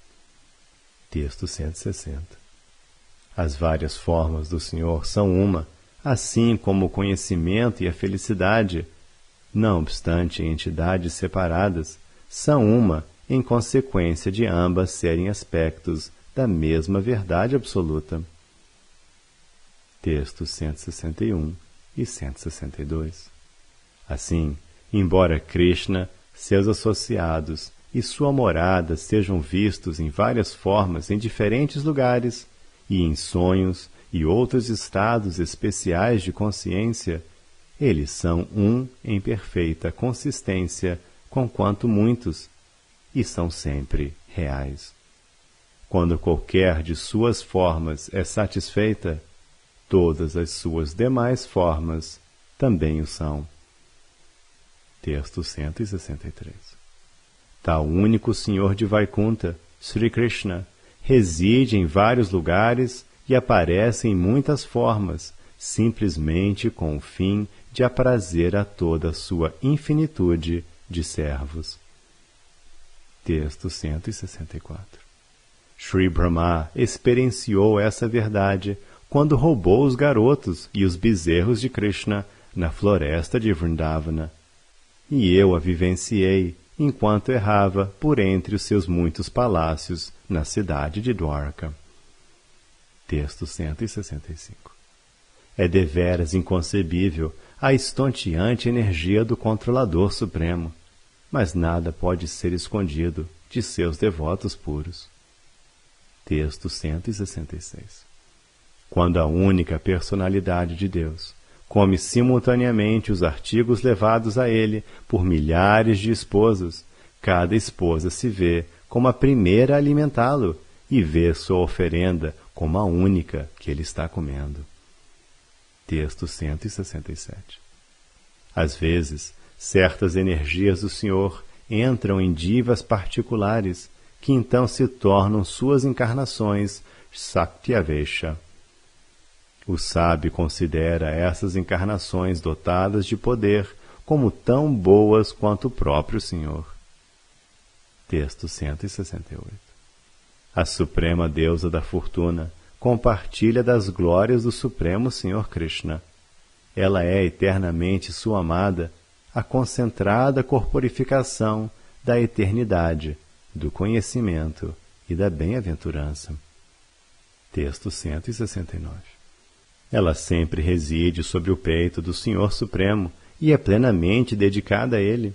Texto 160. As várias formas do Senhor são uma, assim como o conhecimento e a felicidade, não obstante em entidades separadas, são uma em consequência de ambas serem aspectos da mesma verdade absoluta. Textos 161 e 162. Assim, embora Krishna, seus associados e sua morada sejam vistos em várias formas em diferentes lugares, e em sonhos e outros estados especiais de consciência, eles são um em perfeita consistência, conquanto muitos, e são sempre reais. Quando qualquer de suas formas é satisfeita, todas as suas demais formas também o são. Texto 163. Tal único Senhor de Vaikunta, Sri Krishna, reside em vários lugares e aparece em muitas formas, simplesmente com o fim de aprazer a toda a sua infinitude de servos. Texto 164. Sri Brahma experienciou essa verdade quando roubou os garotos e os bezerros de Krishna na floresta de Vrindavana. E eu a vivenciei enquanto errava por entre os seus muitos palácios na cidade de Dwarka. Texto 165. É deveras inconcebível a estonteante energia do Controlador Supremo, mas nada pode ser escondido de seus devotos puros. Texto 166. Quando a única personalidade de Deus come simultaneamente os artigos levados a ele por milhares de esposas, cada esposa se vê como a primeira a alimentá-lo e vê sua oferenda como a única que ele está comendo. Texto 167. Às vezes, certas energias do Senhor entram em divas particulares, que então se tornam suas encarnações Sakyavesha. O sábio considera essas encarnações dotadas de poder como tão boas quanto o próprio Senhor. Texto 168. A Suprema Deusa da Fortuna compartilha das glórias do Supremo Senhor Krishna. Ela é eternamente sua amada, a concentrada corporificação da eternidade, do conhecimento e da bem-aventurança. Texto 169. Ela sempre reside sobre o peito do Senhor Supremo e é plenamente dedicada a Ele.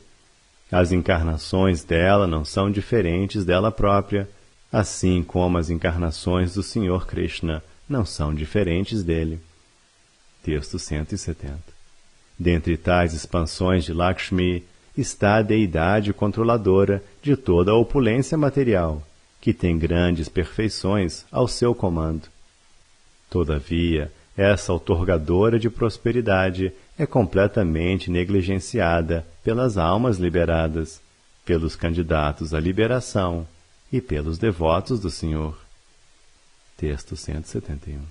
As encarnações dela não são diferentes dela própria, assim como as encarnações do Senhor Krishna não são diferentes dele. Texto 170. Dentre tais expansões de Lakshmi está a deidade controladora de toda a opulência material, que tem grandes perfeições ao seu comando. Todavia, essa outorgadora de prosperidade é completamente negligenciada pelas almas liberadas, pelos candidatos à liberação e pelos devotos do Senhor. Texto 171.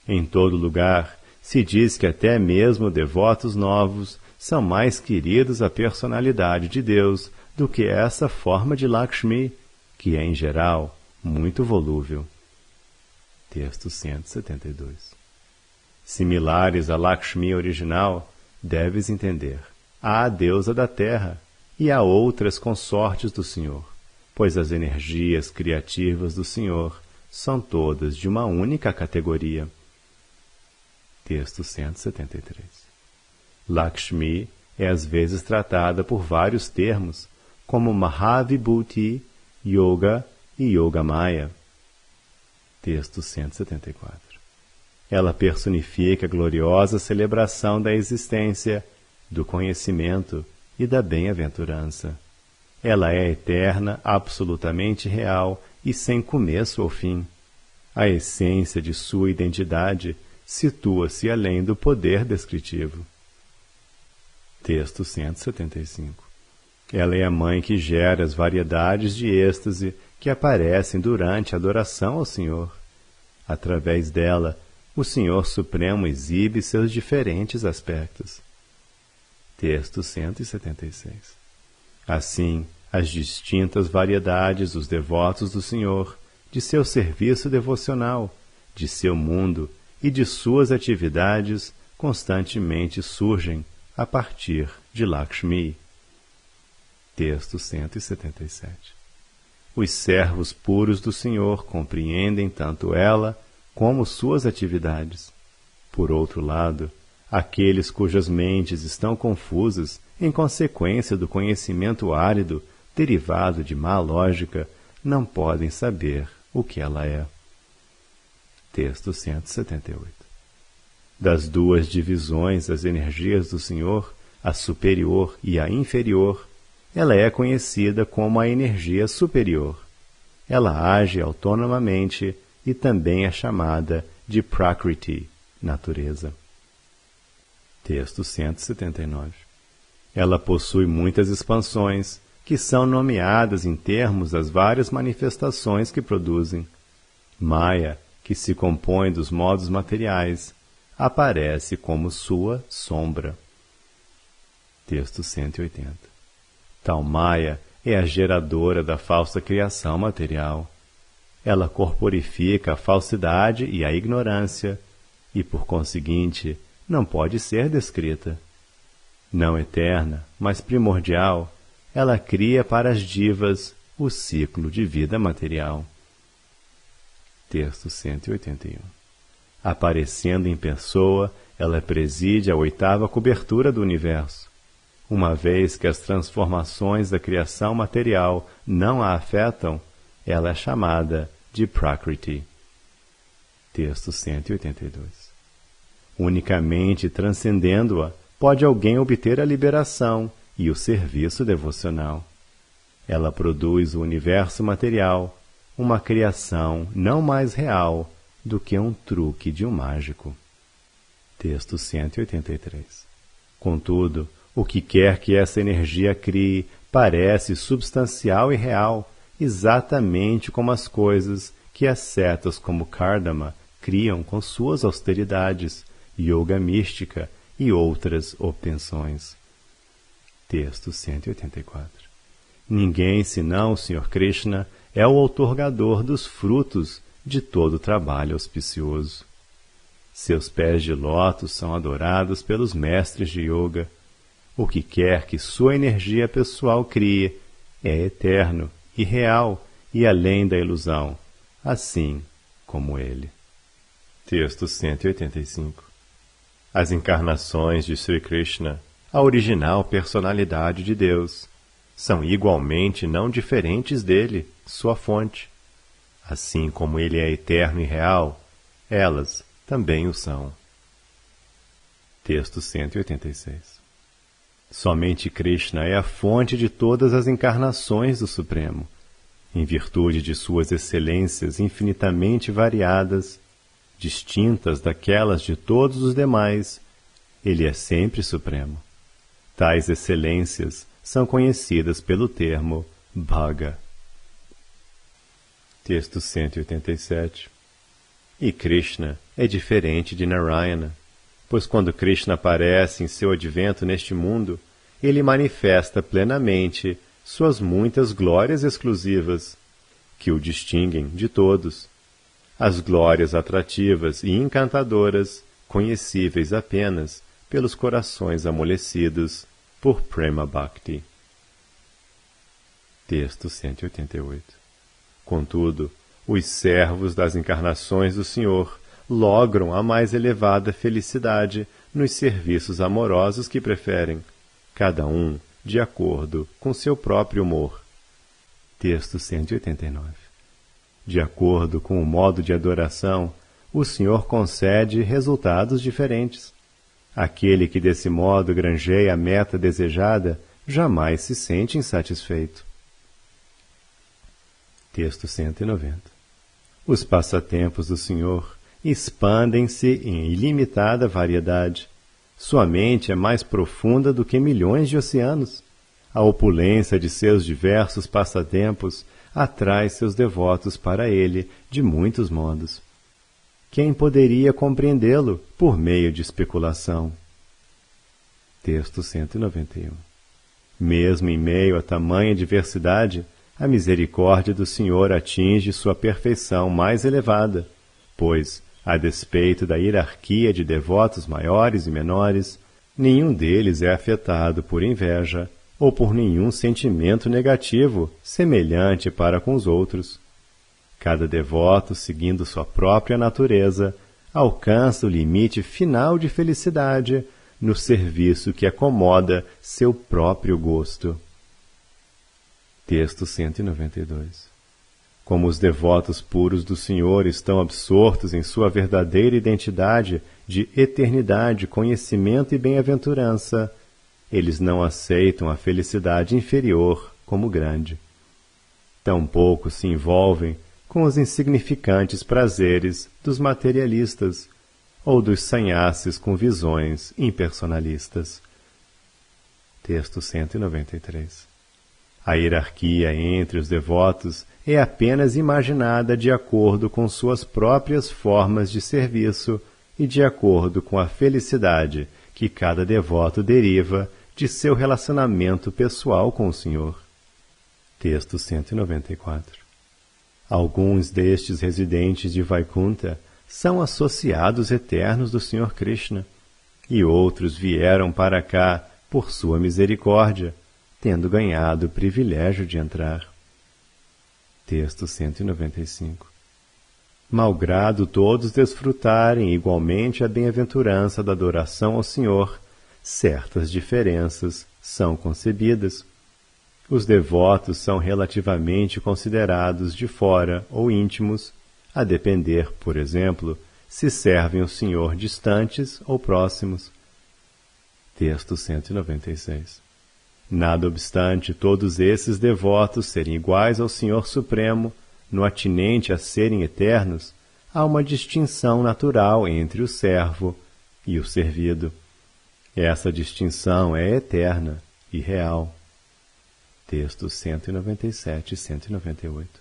Em todo lugar, se diz que até mesmo devotos novos são mais queridos à personalidade de Deus do que essa forma de Lakshmi, que é, em geral, muito volúvel. Texto 172. Similares à Lakshmi original, deves entender, há a deusa da terra e há outras consortes do Senhor, pois as energias criativas do Senhor são todas de uma única categoria. Texto 173. Lakshmi é às vezes tratada por vários termos, como Mahavibhuti, Yoga e Yogamaya. Texto 174. Ela personifica a gloriosa celebração da existência, do conhecimento e da bem-aventurança. Ela é eterna, absolutamente real e sem começo ou fim. A essência de sua identidade situa-se além do poder descritivo. Texto 175. Ela é a mãe que gera as variedades de êxtase que aparecem durante a adoração ao Senhor. Através dela, o Senhor Supremo exibe seus diferentes aspectos. Texto 176. Assim, as distintas variedades dos devotos do Senhor, de seu serviço devocional, de seu mundo e de suas atividades constantemente surgem a partir de Lakshmi. Texto 177. Os servos puros do Senhor compreendem tanto ela como suas atividades. Por outro lado, aqueles cujas mentes estão confusas em consequência do conhecimento árido derivado de má lógica não podem saber o que ela é. Texto 178. Das duas divisões das energias do Senhor, a superior e a inferior, ela é conhecida como a energia superior. Ela age autonomamente e também é chamada de Prakriti, natureza. Texto 179. Ela possui muitas expansões, que são nomeadas em termos das várias manifestações que produzem. Maya, que se compõe dos modos materiais, aparece como sua sombra. Texto 180. Tal Maya é a geradora da falsa criação material. Ela corporifica a falsidade e a ignorância, e, por conseguinte, não pode ser descrita. Não eterna, mas primordial, ela cria para as divas o ciclo de vida material. Texto 181. Aparecendo em pessoa, ela preside a 8ª cobertura do universo. Uma vez que as transformações da criação material não a afetam, ela é chamada de Prakriti. Texto 182. Unicamente transcendendo-a, pode alguém obter a liberação e o serviço devocional. Ela produz o universo material, uma criação não mais real do que um truque de um mágico. Texto 183. Contudo, o que quer que essa energia crie parece substancial e real, exatamente como as coisas que as setas como Kardama criam com suas austeridades, yoga mística e outras obtenções. Texto 184. Ninguém senão o Sr. Krishna é o outorgador dos frutos de todo trabalho auspicioso. Seus pés de lótus são adorados pelos mestres de yoga. O que quer que sua energia pessoal crie é eterno e real e além da ilusão, assim como ele. Texto 185. As encarnações de Sri Krishna, a original personalidade de Deus, são igualmente não diferentes dele, sua fonte. Assim como ele é eterno e real, elas também o são. Texto 186. Somente Krishna é a fonte de todas as encarnações do Supremo. Em virtude de suas excelências infinitamente variadas, distintas daquelas de todos os demais, ele é sempre supremo. Tais excelências são conhecidas pelo termo Bhaga. Texto 187. E Krishna é diferente de Narayana, pois quando Krishna aparece em seu advento neste mundo, ele manifesta plenamente suas muitas glórias exclusivas, que o distinguem de todos, as glórias atrativas e encantadoras, conhecíveis apenas pelos corações amolecidos por Prema Bhakti. Texto 188. Contudo, os servos das encarnações do Senhor logram a mais elevada felicidade nos serviços amorosos que preferem, cada um de acordo com seu próprio humor. Texto 189. De acordo com o modo de adoração, o Senhor concede resultados diferentes. Aquele que desse modo granjeia a meta desejada jamais se sente insatisfeito. Texto 190. Os passatempos do Senhor expandem-se em ilimitada variedade. Sua mente é mais profunda do que milhões de oceanos. A opulência de seus diversos passatempos atrai seus devotos para ele de muitos modos. Quem poderia compreendê-lo por meio de especulação? Texto 191. Mesmo em meio a tamanha diversidade, a misericórdia do Senhor atinge sua perfeição mais elevada, pois, a despeito da hierarquia de devotos maiores e menores, nenhum deles é afetado por inveja ou por nenhum sentimento negativo semelhante para com os outros. Cada devoto, seguindo sua própria natureza, alcança o limite final de felicidade no serviço que acomoda seu próprio gosto. Texto 192. Como os devotos puros do Senhor estão absortos em sua verdadeira identidade de eternidade, conhecimento e bem-aventurança, eles não aceitam a felicidade inferior como grande. Tampouco se envolvem com os insignificantes prazeres dos materialistas ou dos sanhasis com visões impersonalistas. Texto 193. A hierarquia entre os devotos é apenas imaginada de acordo com suas próprias formas de serviço e de acordo com a felicidade que cada devoto deriva de seu relacionamento pessoal com o Senhor. Texto 194. Alguns destes residentes de Vaikunta são associados eternos do Senhor Krishna, e outros vieram para cá por sua misericórdia, tendo ganhado o privilégio de entrar. Texto 195. Malgrado todos desfrutarem igualmente a bem-aventurança da adoração ao Senhor, certas diferenças são concebidas. Os devotos são relativamente considerados de fora ou íntimos, a depender, por exemplo, se servem o Senhor distantes ou próximos. Texto 196. Nada obstante todos esses devotos serem iguais ao Senhor Supremo, no atinente a serem eternos, há uma distinção natural entre o servo e o servido. Essa distinção é eterna e real. Textos 197 e 198.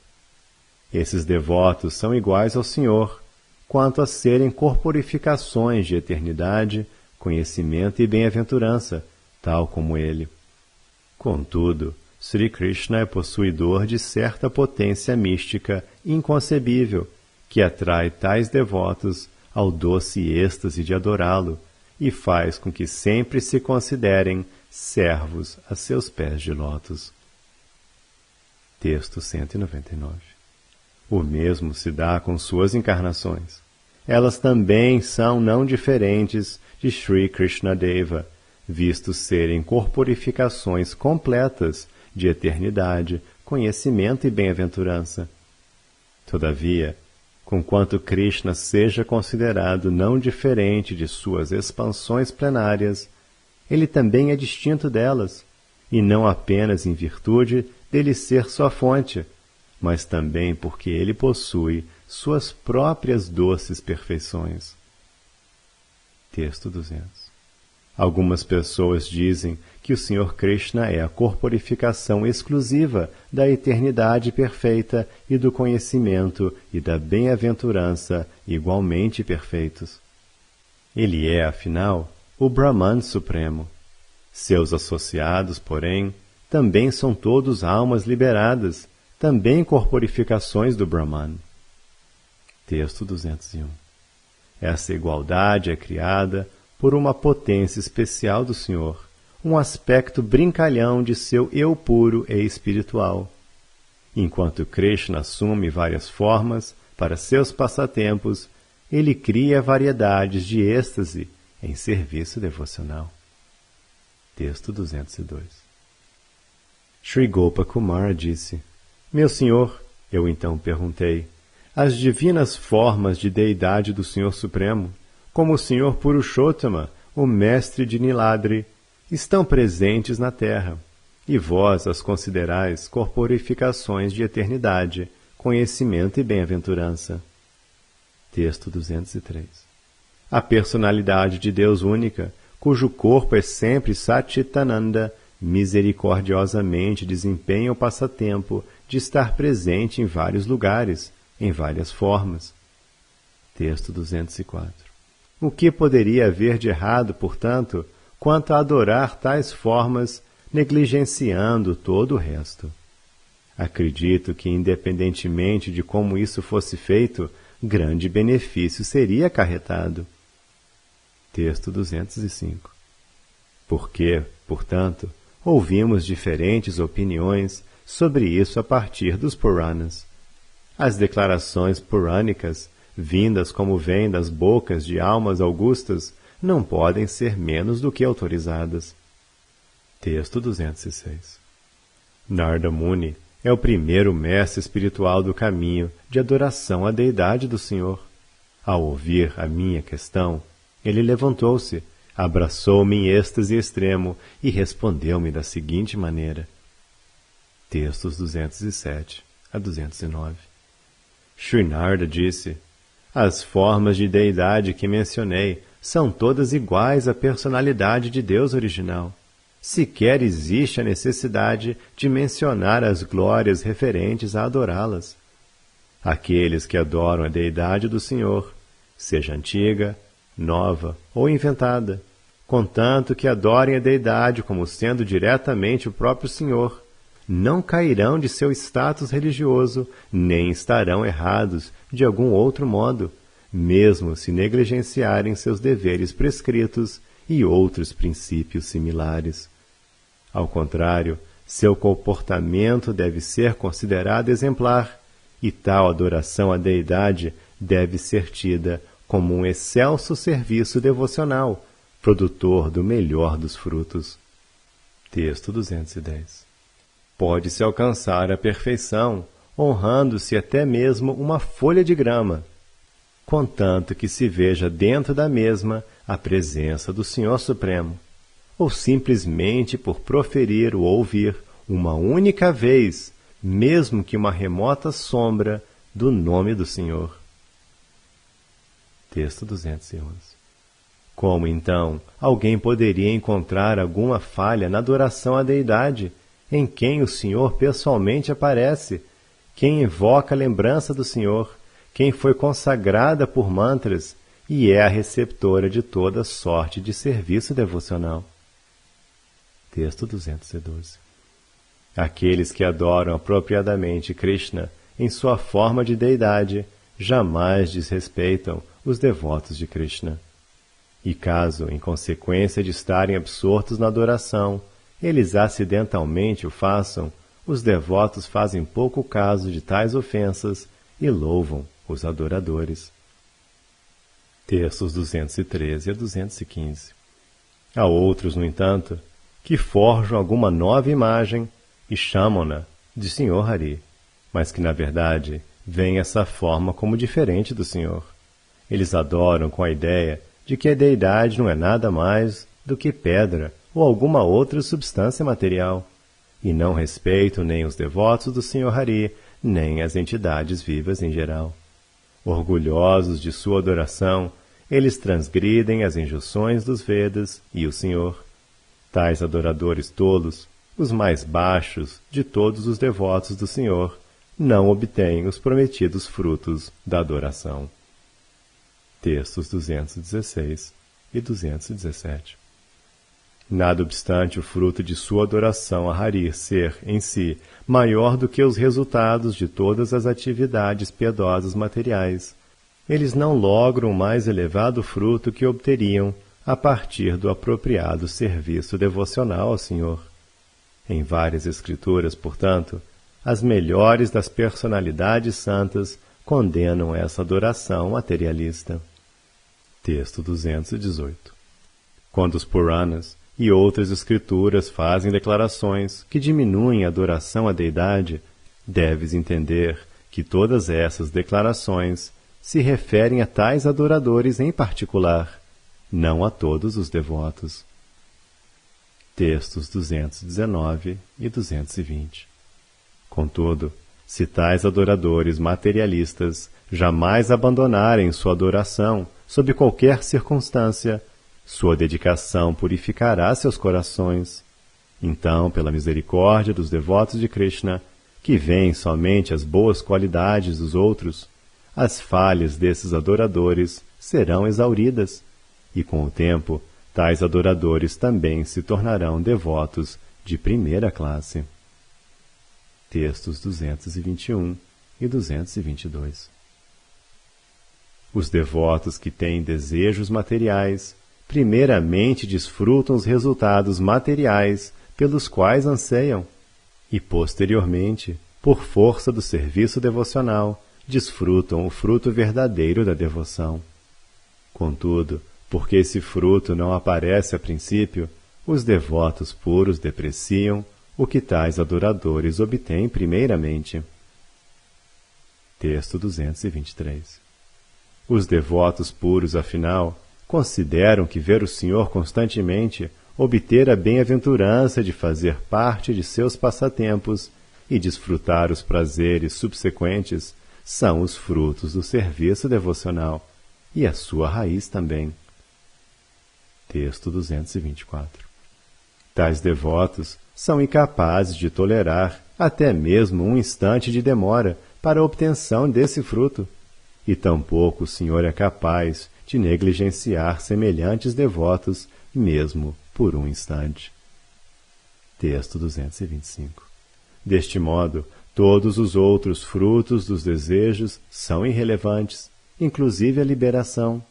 Esses devotos são iguais ao Senhor, quanto a serem corporificações de eternidade, conhecimento e bem-aventurança, tal como ele. Contudo, Sri Krishna é possuidor de certa potência mística inconcebível, que atrai tais devotos ao doce êxtase de adorá-lo e faz com que sempre se considerem servos a seus pés de lótus. Texto 199. O mesmo se dá com suas encarnações. Elas também são não diferentes de Sri Krishnadeva, visto serem corporificações completas de eternidade, conhecimento e bem-aventurança. Todavia, conquanto Krishna seja considerado não diferente de suas expansões plenárias, ele também é distinto delas, e não apenas em virtude dele ser sua fonte, mas também porque ele possui suas próprias doces perfeições. Texto 200. Algumas pessoas dizem que o Senhor Krishna é a corporificação exclusiva da eternidade perfeita e do conhecimento e da bem-aventurança igualmente perfeitos. Ele é, afinal, o Brahman Supremo. Seus associados, porém, também são todos almas liberadas, também corporificações do Brahman. Texto 201. Essa igualdade é criada por uma potência especial do Senhor, um aspecto brincalhão de seu eu puro e espiritual. Enquanto Krishna assume várias formas para seus passatempos, ele cria variedades de êxtase em serviço devocional. Texto 202. Sri Gopakumara disse: Meu senhor, eu então perguntei, as divinas formas de deidade do Senhor Supremo, como o Senhor Purushottama, o mestre de Niladri, estão presentes na terra, e vós as considerais corporificações de eternidade, conhecimento e bem-aventurança. Texto 203. A personalidade de Deus única, cujo corpo é sempre Satchitananda, misericordiosamente desempenha o passatempo de estar presente em vários lugares, em várias formas. Texto 204. O que poderia haver de errado, portanto, quanto a adorar tais formas, negligenciando todo o resto? Acredito que, independentemente de como isso fosse feito, grande benefício seria acarretado. Texto 205. Porque, portanto, ouvimos diferentes opiniões sobre isso a partir dos Puranas. As declarações purânicas, vindas como vêm das bocas de almas augustas, não podem ser menos do que autorizadas. Texto 206. Narada Muni é o primeiro mestre espiritual do caminho de adoração à deidade do Senhor. Ao ouvir a minha questão, ele levantou-se, abraçou-me em êxtase extremo e respondeu-me da seguinte maneira. Textos 207 a 209. Sri Narada disse: as formas de deidade que mencionei são todas iguais à personalidade de Deus original. Sequer existe a necessidade de mencionar as glórias referentes a adorá-las. Aqueles que adoram a deidade do Senhor, seja antiga, nova ou inventada, contanto que adorem a deidade como sendo diretamente o próprio Senhor, não cairão de seu status religioso, nem estarão errados de algum outro modo, mesmo se negligenciarem seus deveres prescritos e outros princípios similares. Ao contrário, seu comportamento deve ser considerado exemplar, e tal adoração à deidade deve ser tida como um excelso serviço devocional, produtor do melhor dos frutos. Texto 210. Pode-se alcançar a perfeição, honrando-se até mesmo uma folha de grama, contanto que se veja dentro da mesma a presença do Senhor Supremo, ou simplesmente por proferir ou ouvir uma única vez, mesmo que uma remota sombra, do nome do Senhor. Texto 211. Como, então, alguém poderia encontrar alguma falha na adoração à deidade, em quem o Senhor pessoalmente aparece, quem evoca a lembrança do Senhor, quem foi consagrada por mantras e é a receptora de toda sorte de serviço devocional? Texto 212. Aqueles que adoram apropriadamente Krishna em sua forma de deidade jamais desrespeitam os devotos de Krishna. E caso, em consequência de estarem absortos na adoração, eles acidentalmente o façam, os devotos fazem pouco caso de tais ofensas e louvam os adoradores. Textos 213 a 215. Há outros, no entanto, que forjam alguma nova imagem e chamam-na de Senhor Hari, mas que, na verdade, veem essa forma como diferente do Senhor. Eles adoram com a ideia de que a deidade não é nada mais do que pedra ou alguma outra substância material, e não respeitam nem os devotos do Senhor Hari, nem as entidades vivas em geral. Orgulhosos de sua adoração, eles transgridem as injunções dos Vedas e o Senhor. Tais adoradores tolos, os mais baixos de todos os devotos do Senhor, não obtêm os prometidos frutos da adoração. Textos 216 e 217. Nada obstante o fruto de sua adoração a Hari ser, em si, maior do que os resultados de todas as atividades piedosas materiais, eles não logram o mais elevado fruto que obteriam a partir do apropriado serviço devocional ao Senhor. Em várias escrituras, portanto, as melhores das personalidades santas condenam essa adoração materialista. Texto 218. Quando os Puranas e outras escrituras fazem declarações que diminuem a adoração à deidade, deves entender que todas essas declarações se referem a tais adoradores em particular, não a todos os devotos. Textos 219 e 220. Contudo, se tais adoradores materialistas jamais abandonarem sua adoração sob qualquer circunstância, sua dedicação purificará seus corações. Então, pela misericórdia dos devotos de Krishna, que veem somente as boas qualidades dos outros, as falhas desses adoradores serão exauridas, e com o tempo, tais adoradores também se tornarão devotos de primeira classe. Textos 221 e 222. Os devotos que têm desejos materiais, primeiramente desfrutam os resultados materiais pelos quais anseiam, e posteriormente, por força do serviço devocional, desfrutam o fruto verdadeiro da devoção. Contudo, porque esse fruto não aparece a princípio, os devotos puros depreciam o que tais adoradores obtêm primeiramente. Texto 223. Os devotos puros, afinal, consideram que ver o Senhor constantemente, obter a bem-aventurança de fazer parte de seus passatempos e desfrutar os prazeres subsequentes são os frutos do serviço devocional, e a sua raiz também. Texto 224. Tais devotos são incapazes de tolerar até mesmo um instante de demora para a obtenção desse fruto, e tampouco o Senhor é capaz de negligenciar semelhantes devotos, mesmo por um instante. Texto 225. Deste modo, todos os outros frutos dos desejos são irrelevantes, inclusive a liberação.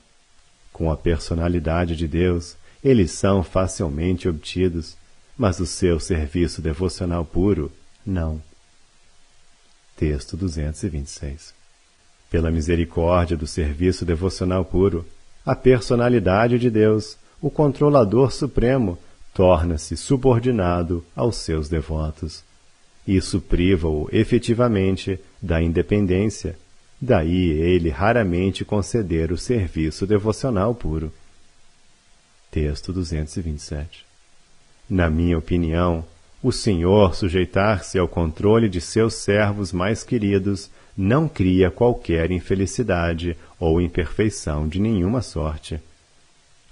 Com a personalidade de Deus, eles são facilmente obtidos, mas o seu serviço devocional puro, não. Texto 226. Pela misericórdia do serviço devocional puro, a personalidade de Deus, o controlador supremo, torna-se subordinado aos seus devotos. Isso priva-o efetivamente da independência, daí ele raramente conceder o serviço devocional puro. Texto 227. Na minha opinião, o Senhor sujeitar-se ao controle de seus servos mais queridos não cria qualquer infelicidade ou imperfeição de nenhuma sorte.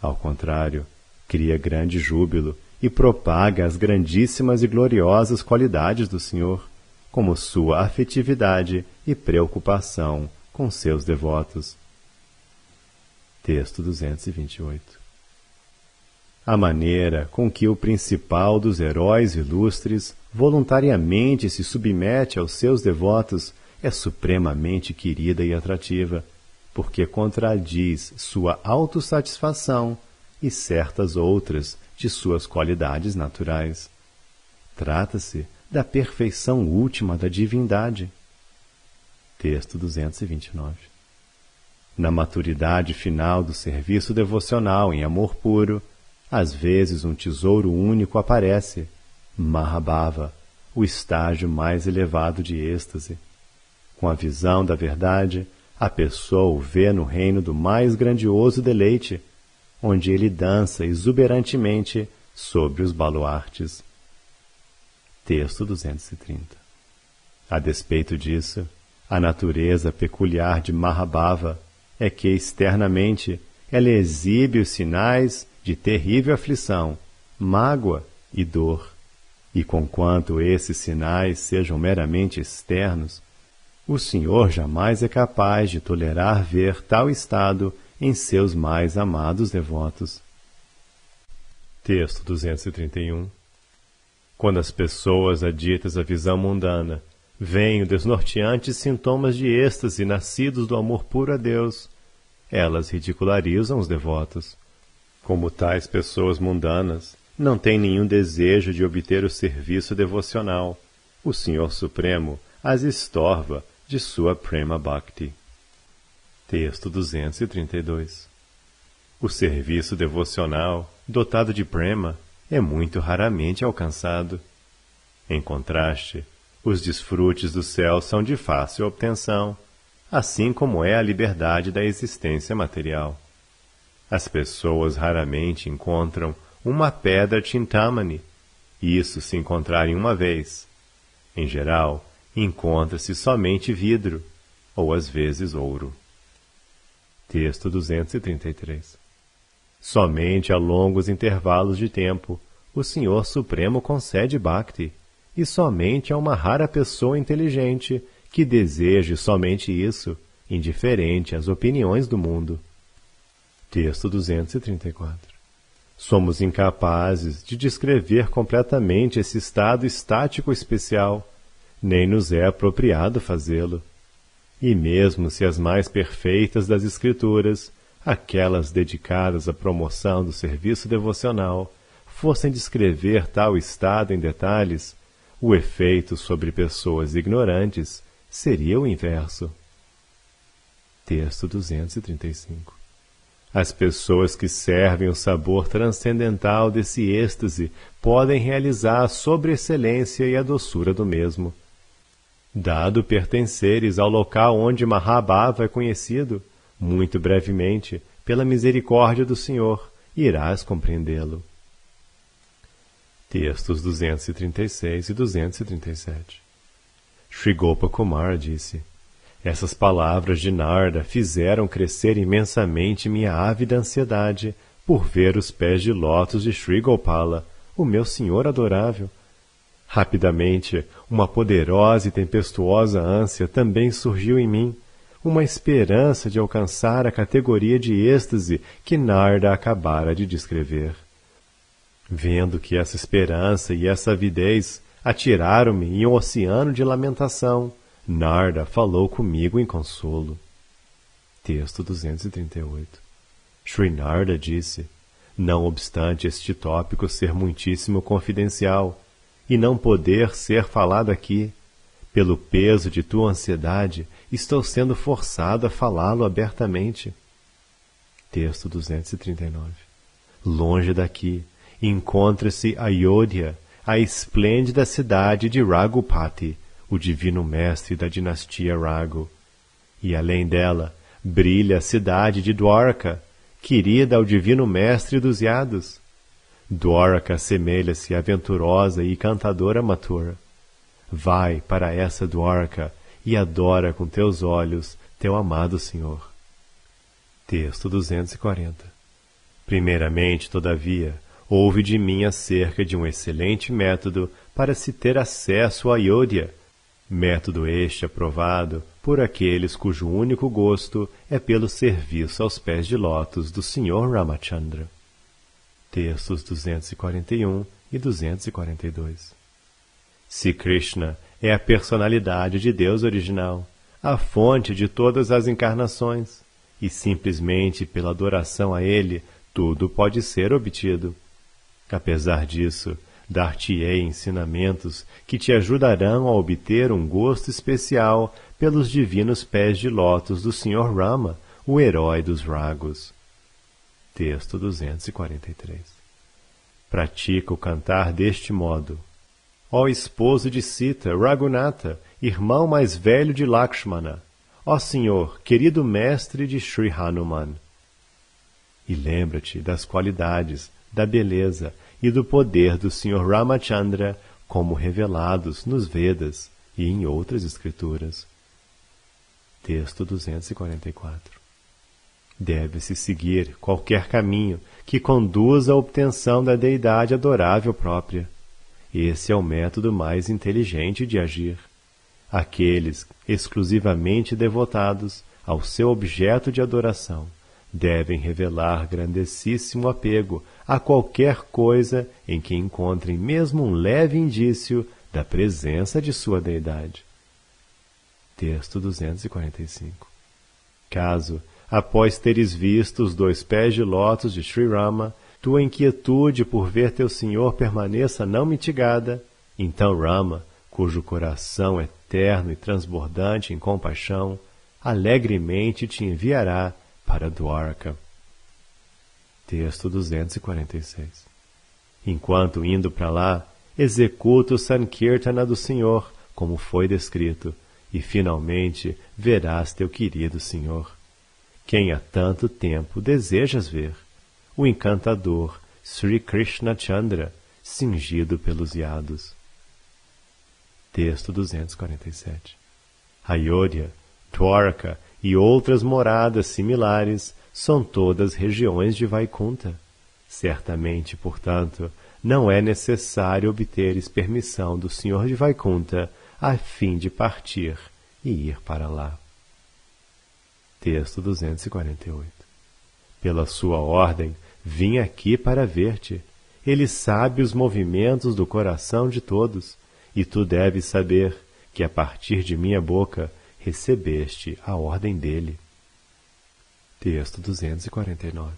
Ao contrário, cria grande júbilo e propaga as grandíssimas e gloriosas qualidades do Senhor, como sua afetividade e preocupação com seus devotos. Texto 228. A maneira com que o principal dos heróis ilustres voluntariamente se submete aos seus devotos é supremamente querida e atrativa, porque contradiz sua autossatisfação e certas outras de suas qualidades naturais. Trata-se da perfeição última da divindade. Texto 229. Na maturidade final do serviço devocional em amor puro, às vezes um tesouro único aparece, Mahabhava, o estágio mais elevado de êxtase. Com a visão da verdade, a pessoa o vê no reino do mais grandioso deleite, onde ele dança exuberantemente sobre os baluartes. Texto 230. A despeito disso, a natureza peculiar de Mahabhava é que, externamente, ela exibe os sinais de terrível aflição, mágoa e dor. E conquanto esses sinais sejam meramente externos, o Senhor jamais é capaz de tolerar ver tal estado em seus mais amados devotos. Texto 231. Quando as pessoas aditas à visão mundana veem os desnorteantes sintomas de êxtase nascidos do amor puro a Deus, elas ridicularizam os devotos. Como tais pessoas mundanas não têm nenhum desejo de obter o serviço devocional, o Senhor Supremo as estorva de sua Prema Bhakti. Texto 232. O serviço devocional, dotado de Prema, é muito raramente alcançado. Em contraste, os desfrutes do céu são de fácil obtenção, assim como é a liberdade da existência material. As pessoas raramente encontram uma pedra Chintamani, isso se encontrarem uma vez. Em geral, encontra-se somente vidro, ou às vezes ouro. Texto 233. Somente a longos intervalos de tempo o Senhor Supremo concede Bhakti, e somente a uma rara pessoa inteligente que deseje somente isso, indiferente às opiniões do mundo. Texto 234. Somos incapazes de descrever completamente esse estado estático especial, nem nos é apropriado fazê-lo. E mesmo se as mais perfeitas das Escrituras, aquelas dedicadas à promoção do serviço devocional, fossem descrever tal estado em detalhes, o efeito sobre pessoas ignorantes seria o inverso. Texto 235. As pessoas que servem o sabor transcendental desse êxtase podem realizar a sobreexcelência e a doçura do mesmo. Dado pertenceres ao local onde Mahabhava é conhecido, muito brevemente, pela misericórdia do Senhor, irás compreendê-lo. Textos 236 e 237. Sri Gopakumara disse: essas palavras de Narda fizeram crescer imensamente minha ávida ansiedade por ver os pés de lótus de Sri Gopala, o meu Senhor adorável. Rapidamente, uma poderosa e tempestuosa ânsia também surgiu em mim, uma esperança de alcançar a categoria de êxtase que Narda acabara de descrever. Vendo que essa esperança e essa avidez atiraram-me em um oceano de lamentação, Narda falou comigo em consolo. Texto 238. Sri Narda disse: não obstante este tópico ser muitíssimo confidencial e não poder ser falado aqui, pelo peso de tua ansiedade, estou sendo forçado a falá-lo abertamente. Texto 239. Longe daqui, encontra-se Ayodhya, a esplêndida cidade de Raghupati, o divino mestre da dinastia Raghu. E além dela, brilha a cidade de Dwarka, querida ao divino mestre dos Yados. Dwarka assemelha-se à aventurosa e cantadora Mathura. Vai para essa Dwarka e adora com teus olhos teu amado Senhor. Texto 240. Primeiramente, todavia, ouve de mim acerca de um excelente método para se ter acesso a Ayodhya, método este aprovado por aqueles cujo único gosto é pelo serviço aos pés de lótus do Sr. Ramachandra. Textos 241 e 242. Se Krishna é a personalidade de Deus original, a fonte de todas as encarnações, e simplesmente pela adoração a Ele tudo pode ser obtido. Apesar disso, dar-te-ei ensinamentos que te ajudarão a obter um gosto especial pelos divinos pés de lótus do Sr. Rama, o herói dos Raghus. Texto 243. Pratica o cantar deste modo: ó esposo de Sita, Raghunatha, irmão mais velho de Lakshmana, ó Senhor, querido mestre de Sri Hanuman. E lembra-te das qualidades, da beleza e do poder do Sr. Ramachandra como revelados nos Vedas e em outras escrituras. Texto 244. Deve-se seguir qualquer caminho que conduza à obtenção da deidade adorável própria. Esse é o método mais inteligente de agir. Aqueles exclusivamente devotados ao seu objeto de adoração devem revelar grandessíssimo apego a qualquer coisa em que encontrem mesmo um leve indício da presença de sua deidade. Texto 245. Caso, após teres visto os 2 pés de lótus de Sri Rama, tua inquietude por ver teu Senhor permaneça não mitigada, então Rama, cujo coração é terno e transbordante em compaixão, alegremente te enviará para Dwarka. Texto 246. Enquanto indo para lá, executa o Sankirtana do Senhor, como foi descrito, e finalmente verás teu querido Senhor, quem há tanto tempo desejas ver, o encantador Sri Krishna Chandra, cingido pelos iados. Texto 247. Ayodhya, Dwarka e outras moradas similares são todas regiões de Vaikunta. Certamente, portanto, não é necessário obteres permissão do Senhor de Vaikunta a fim de partir e ir para lá. Texto 248. Pela sua ordem, vim aqui para ver-te. Ele sabe os movimentos do coração de todos, e tu deves saber que a partir de minha boca recebeste a ordem dele. Texto 249.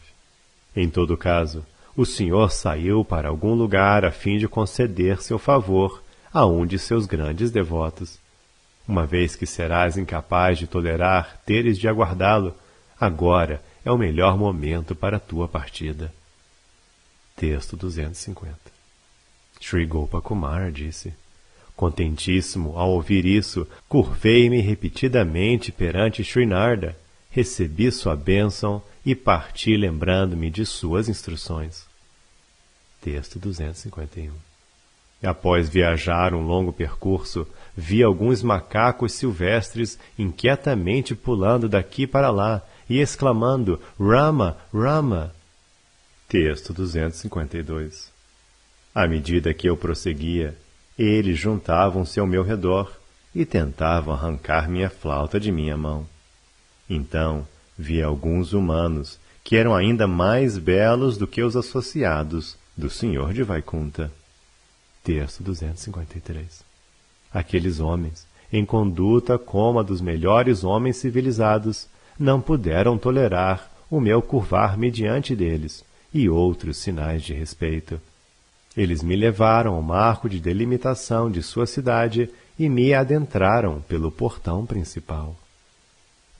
Em todo caso, o Senhor saiu para algum lugar a fim de conceder seu favor a um de seus grandes devotos. Uma vez que serás incapaz de tolerar teres de aguardá-lo, agora é o melhor momento para a tua partida. Texto 250. Sri Gopakumara disse: contentíssimo ao ouvir isso, curvei-me repetidamente perante Sri Narda, recebi sua bênção e parti lembrando-me de suas instruções. Texto 251. Após viajar um longo percurso, vi alguns macacos silvestres inquietamente pulando daqui para lá e exclamando: Rama, Rama! Texto 252. À medida que eu prosseguia, eles juntavam-se ao meu redor e tentavam arrancar minha flauta de minha mão. Então vi alguns humanos que eram ainda mais belos do que os associados do Senhor de Vaikunta. Texto 253. Aqueles homens, em conduta como a dos melhores homens civilizados, não puderam tolerar o meu curvar-me diante deles e outros sinais de respeito. Eles me levaram ao marco de delimitação de sua cidade e me adentraram pelo portão principal.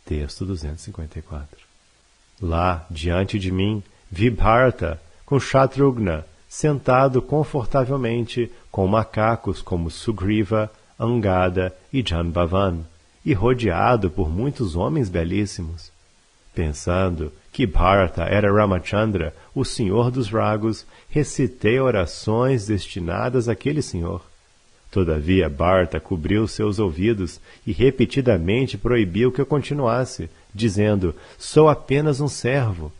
Texto 254. Lá, diante de mim, vi Bharata, com Shatrughna, sentado confortavelmente com macacos como Sugriva, Angada e Janbavan, e rodeado por muitos homens belíssimos. Pensando que Bharata era Ramachandra, o senhor dos ragos, recitei orações destinadas àquele senhor. Todavia Bharata cobriu seus ouvidos e repetidamente proibiu que eu continuasse, dizendo: sou apenas um servo.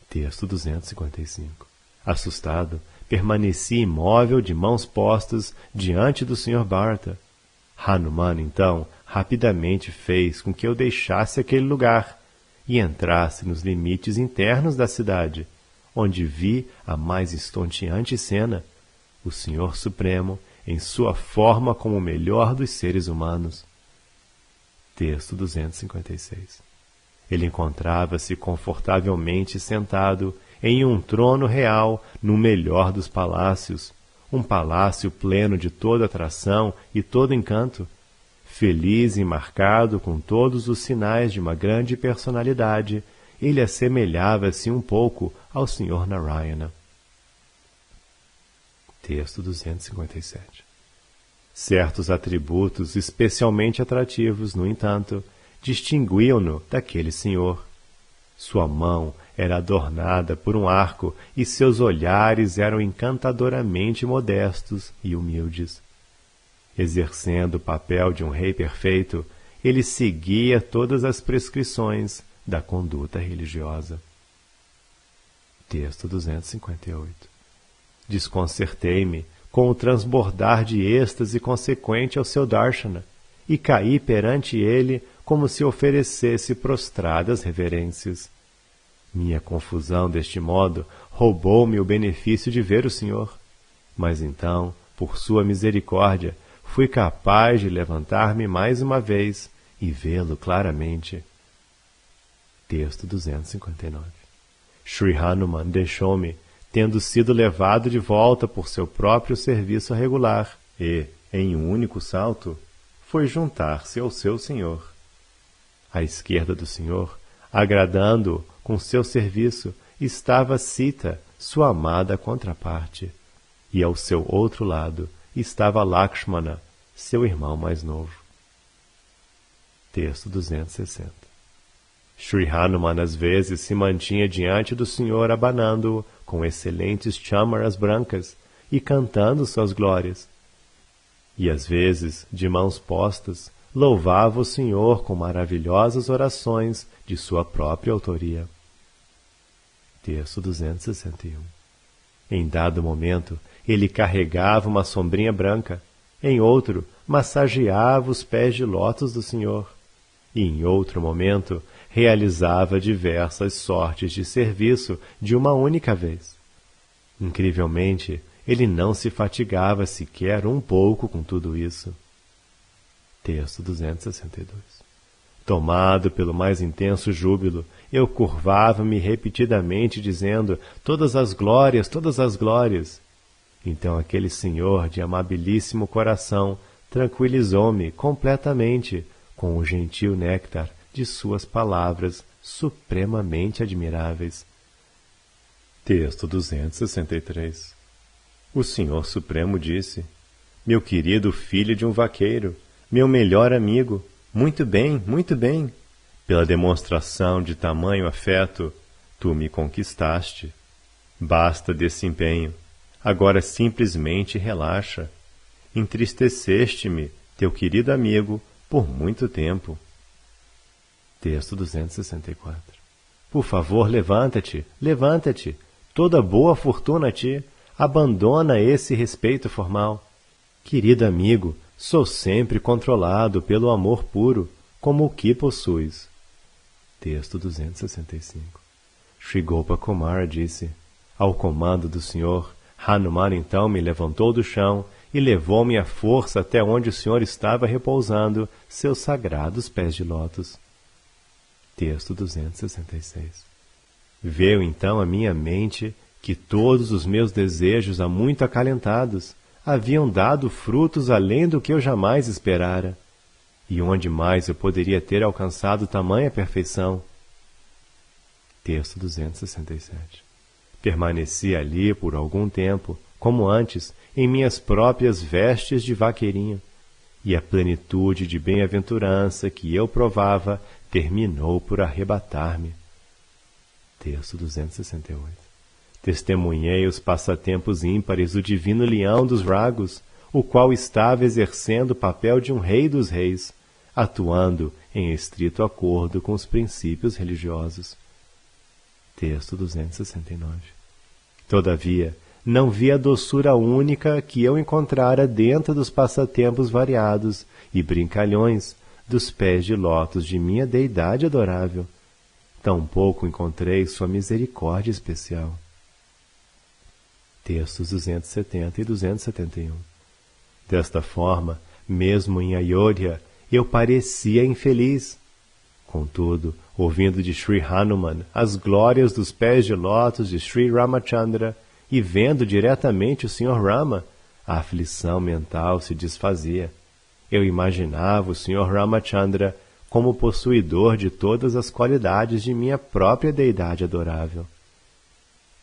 Texto 255. Assustado, permaneci imóvel de mãos postas diante do Sr. Bharata. Hanuman, então, rapidamente fez com que eu deixasse aquele lugar e entrasse nos limites internos da cidade, onde vi a mais estonteante cena: o Senhor Supremo em sua forma como o melhor dos seres humanos. Texto 256. Ele encontrava-se confortavelmente sentado em um trono real no melhor dos palácios, um palácio pleno de toda atração e todo encanto, feliz e marcado com todos os sinais de uma grande personalidade. Ele assemelhava-se um pouco ao Sr. Narayana. Texto 257. Certos atributos especialmente atrativos, no entanto, distinguiam-no daquele senhor. Sua mão era adornada por um arco e seus olhares eram encantadoramente modestos e humildes. Exercendo o papel de um rei perfeito, ele seguia todas as prescrições, da conduta religiosa. Texto 258. Desconcertei-me com o transbordar de êxtase consequente ao seu darshana e caí perante ele como se oferecesse prostradas reverências. Minha confusão, deste modo, roubou-me o benefício de ver o Senhor. Mas então, por sua misericórdia, fui capaz de levantar-me mais uma vez e vê-lo claramente. Texto 259. Sri Hanuman deixou-me, tendo sido levado de volta por seu próprio serviço regular, e, em um único salto, foi juntar-se ao seu senhor. À esquerda do senhor, agradando-o com seu serviço, estava Sita, sua amada contraparte, e ao seu outro lado estava Lakshmana, seu irmão mais novo. Texto 260. Sri Hanuman às vezes se mantinha diante do Senhor abanando-o com excelentes chamaras brancas e cantando suas glórias. E às vezes, de mãos postas, louvava o Senhor com maravilhosas orações de sua própria autoria. Texto 261. Em dado momento, ele carregava uma sombrinha branca, em outro, massageava os pés de lótus do Senhor, e em outro momento, realizava diversas sortes de serviço de uma única vez. Incrivelmente, ele não se fatigava sequer um pouco com tudo isso. Texto 262. Tomado pelo mais intenso júbilo, eu curvava-me repetidamente, dizendo: todas as glórias, todas as glórias. Então aquele senhor de amabilíssimo coração tranquilizou-me completamente com o gentil néctar de suas palavras supremamente admiráveis. Texto 263. O Senhor Supremo disse: meu querido filho de um vaqueiro, meu melhor amigo, muito bem, muito bem. Pela demonstração de tamanho afeto, tu me conquistaste. Basta desse empenho. Agora simplesmente relaxa. Entristeceste-me, teu querido amigo, por muito tempo. Texto 264. Por favor, levanta-te, levanta-te. Toda boa fortuna a ti. Abandona esse respeito formal. Querido amigo, sou sempre controlado pelo amor puro, como o que possuis. Texto 265. Shri Gopakumara disse: ao comando do Senhor, Hanuman então me levantou do chão e levou-me à força até onde o Senhor estava repousando seus sagrados pés de lótus. Texto 266. Veio então à minha mente que todos os meus desejos há muito acalentados haviam dado frutos além do que eu jamais esperara. E onde mais eu poderia ter alcançado tamanha perfeição? Texto 267. Permaneci ali por algum tempo, como antes, em minhas próprias vestes de vaqueirinho, e a plenitude de bem-aventurança que eu provava terminou por arrebatar-me. Texto 268. Testemunhei os passatempos ímpares do divino leão dos Ragos, o qual estava exercendo o papel de um rei dos reis, atuando em estrito acordo com os princípios religiosos. Texto 269. Todavia, não vi a doçura única que eu encontrara dentro dos passatempos variados e brincalhões dos pés de lótus de minha deidade adorável. Tampouco encontrei sua misericórdia especial. Textos 270 e 271. Desta forma, mesmo em Ayodhya, eu parecia infeliz. Contudo, ouvindo de Sri Hanuman as glórias dos pés de lótus de Sri Ramachandra e vendo diretamente o Sr. Rama, a aflição mental se desfazia. Eu imaginava o Sr. Ramachandra como possuidor de todas as qualidades de minha própria deidade adorável.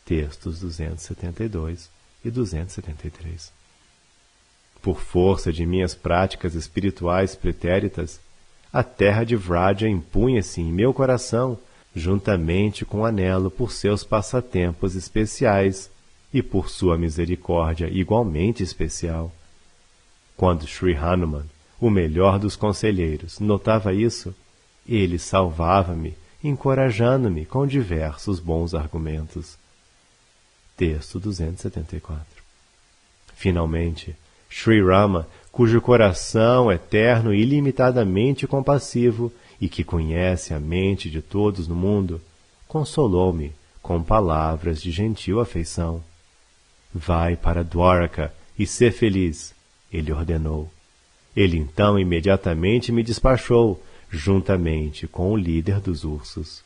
Textos 272 e 273. Por força de minhas práticas espirituais pretéritas, a terra de Vraja impunha-se em meu coração, juntamente com anelo por seus passatempos especiais e por sua misericórdia igualmente especial. Quando Sri Hanuman, o melhor dos conselheiros, notava isso, ele salvava-me encorajando-me com diversos bons argumentos. Texto 274. Finalmente, Sri Rama, cujo coração é terno e ilimitadamente compassivo e que conhece a mente de todos no mundo, consolou-me com palavras de gentil afeição. Vai para Dwaraka e sê feliz, ele ordenou. Ele então imediatamente me despachou, juntamente com o líder dos ursos.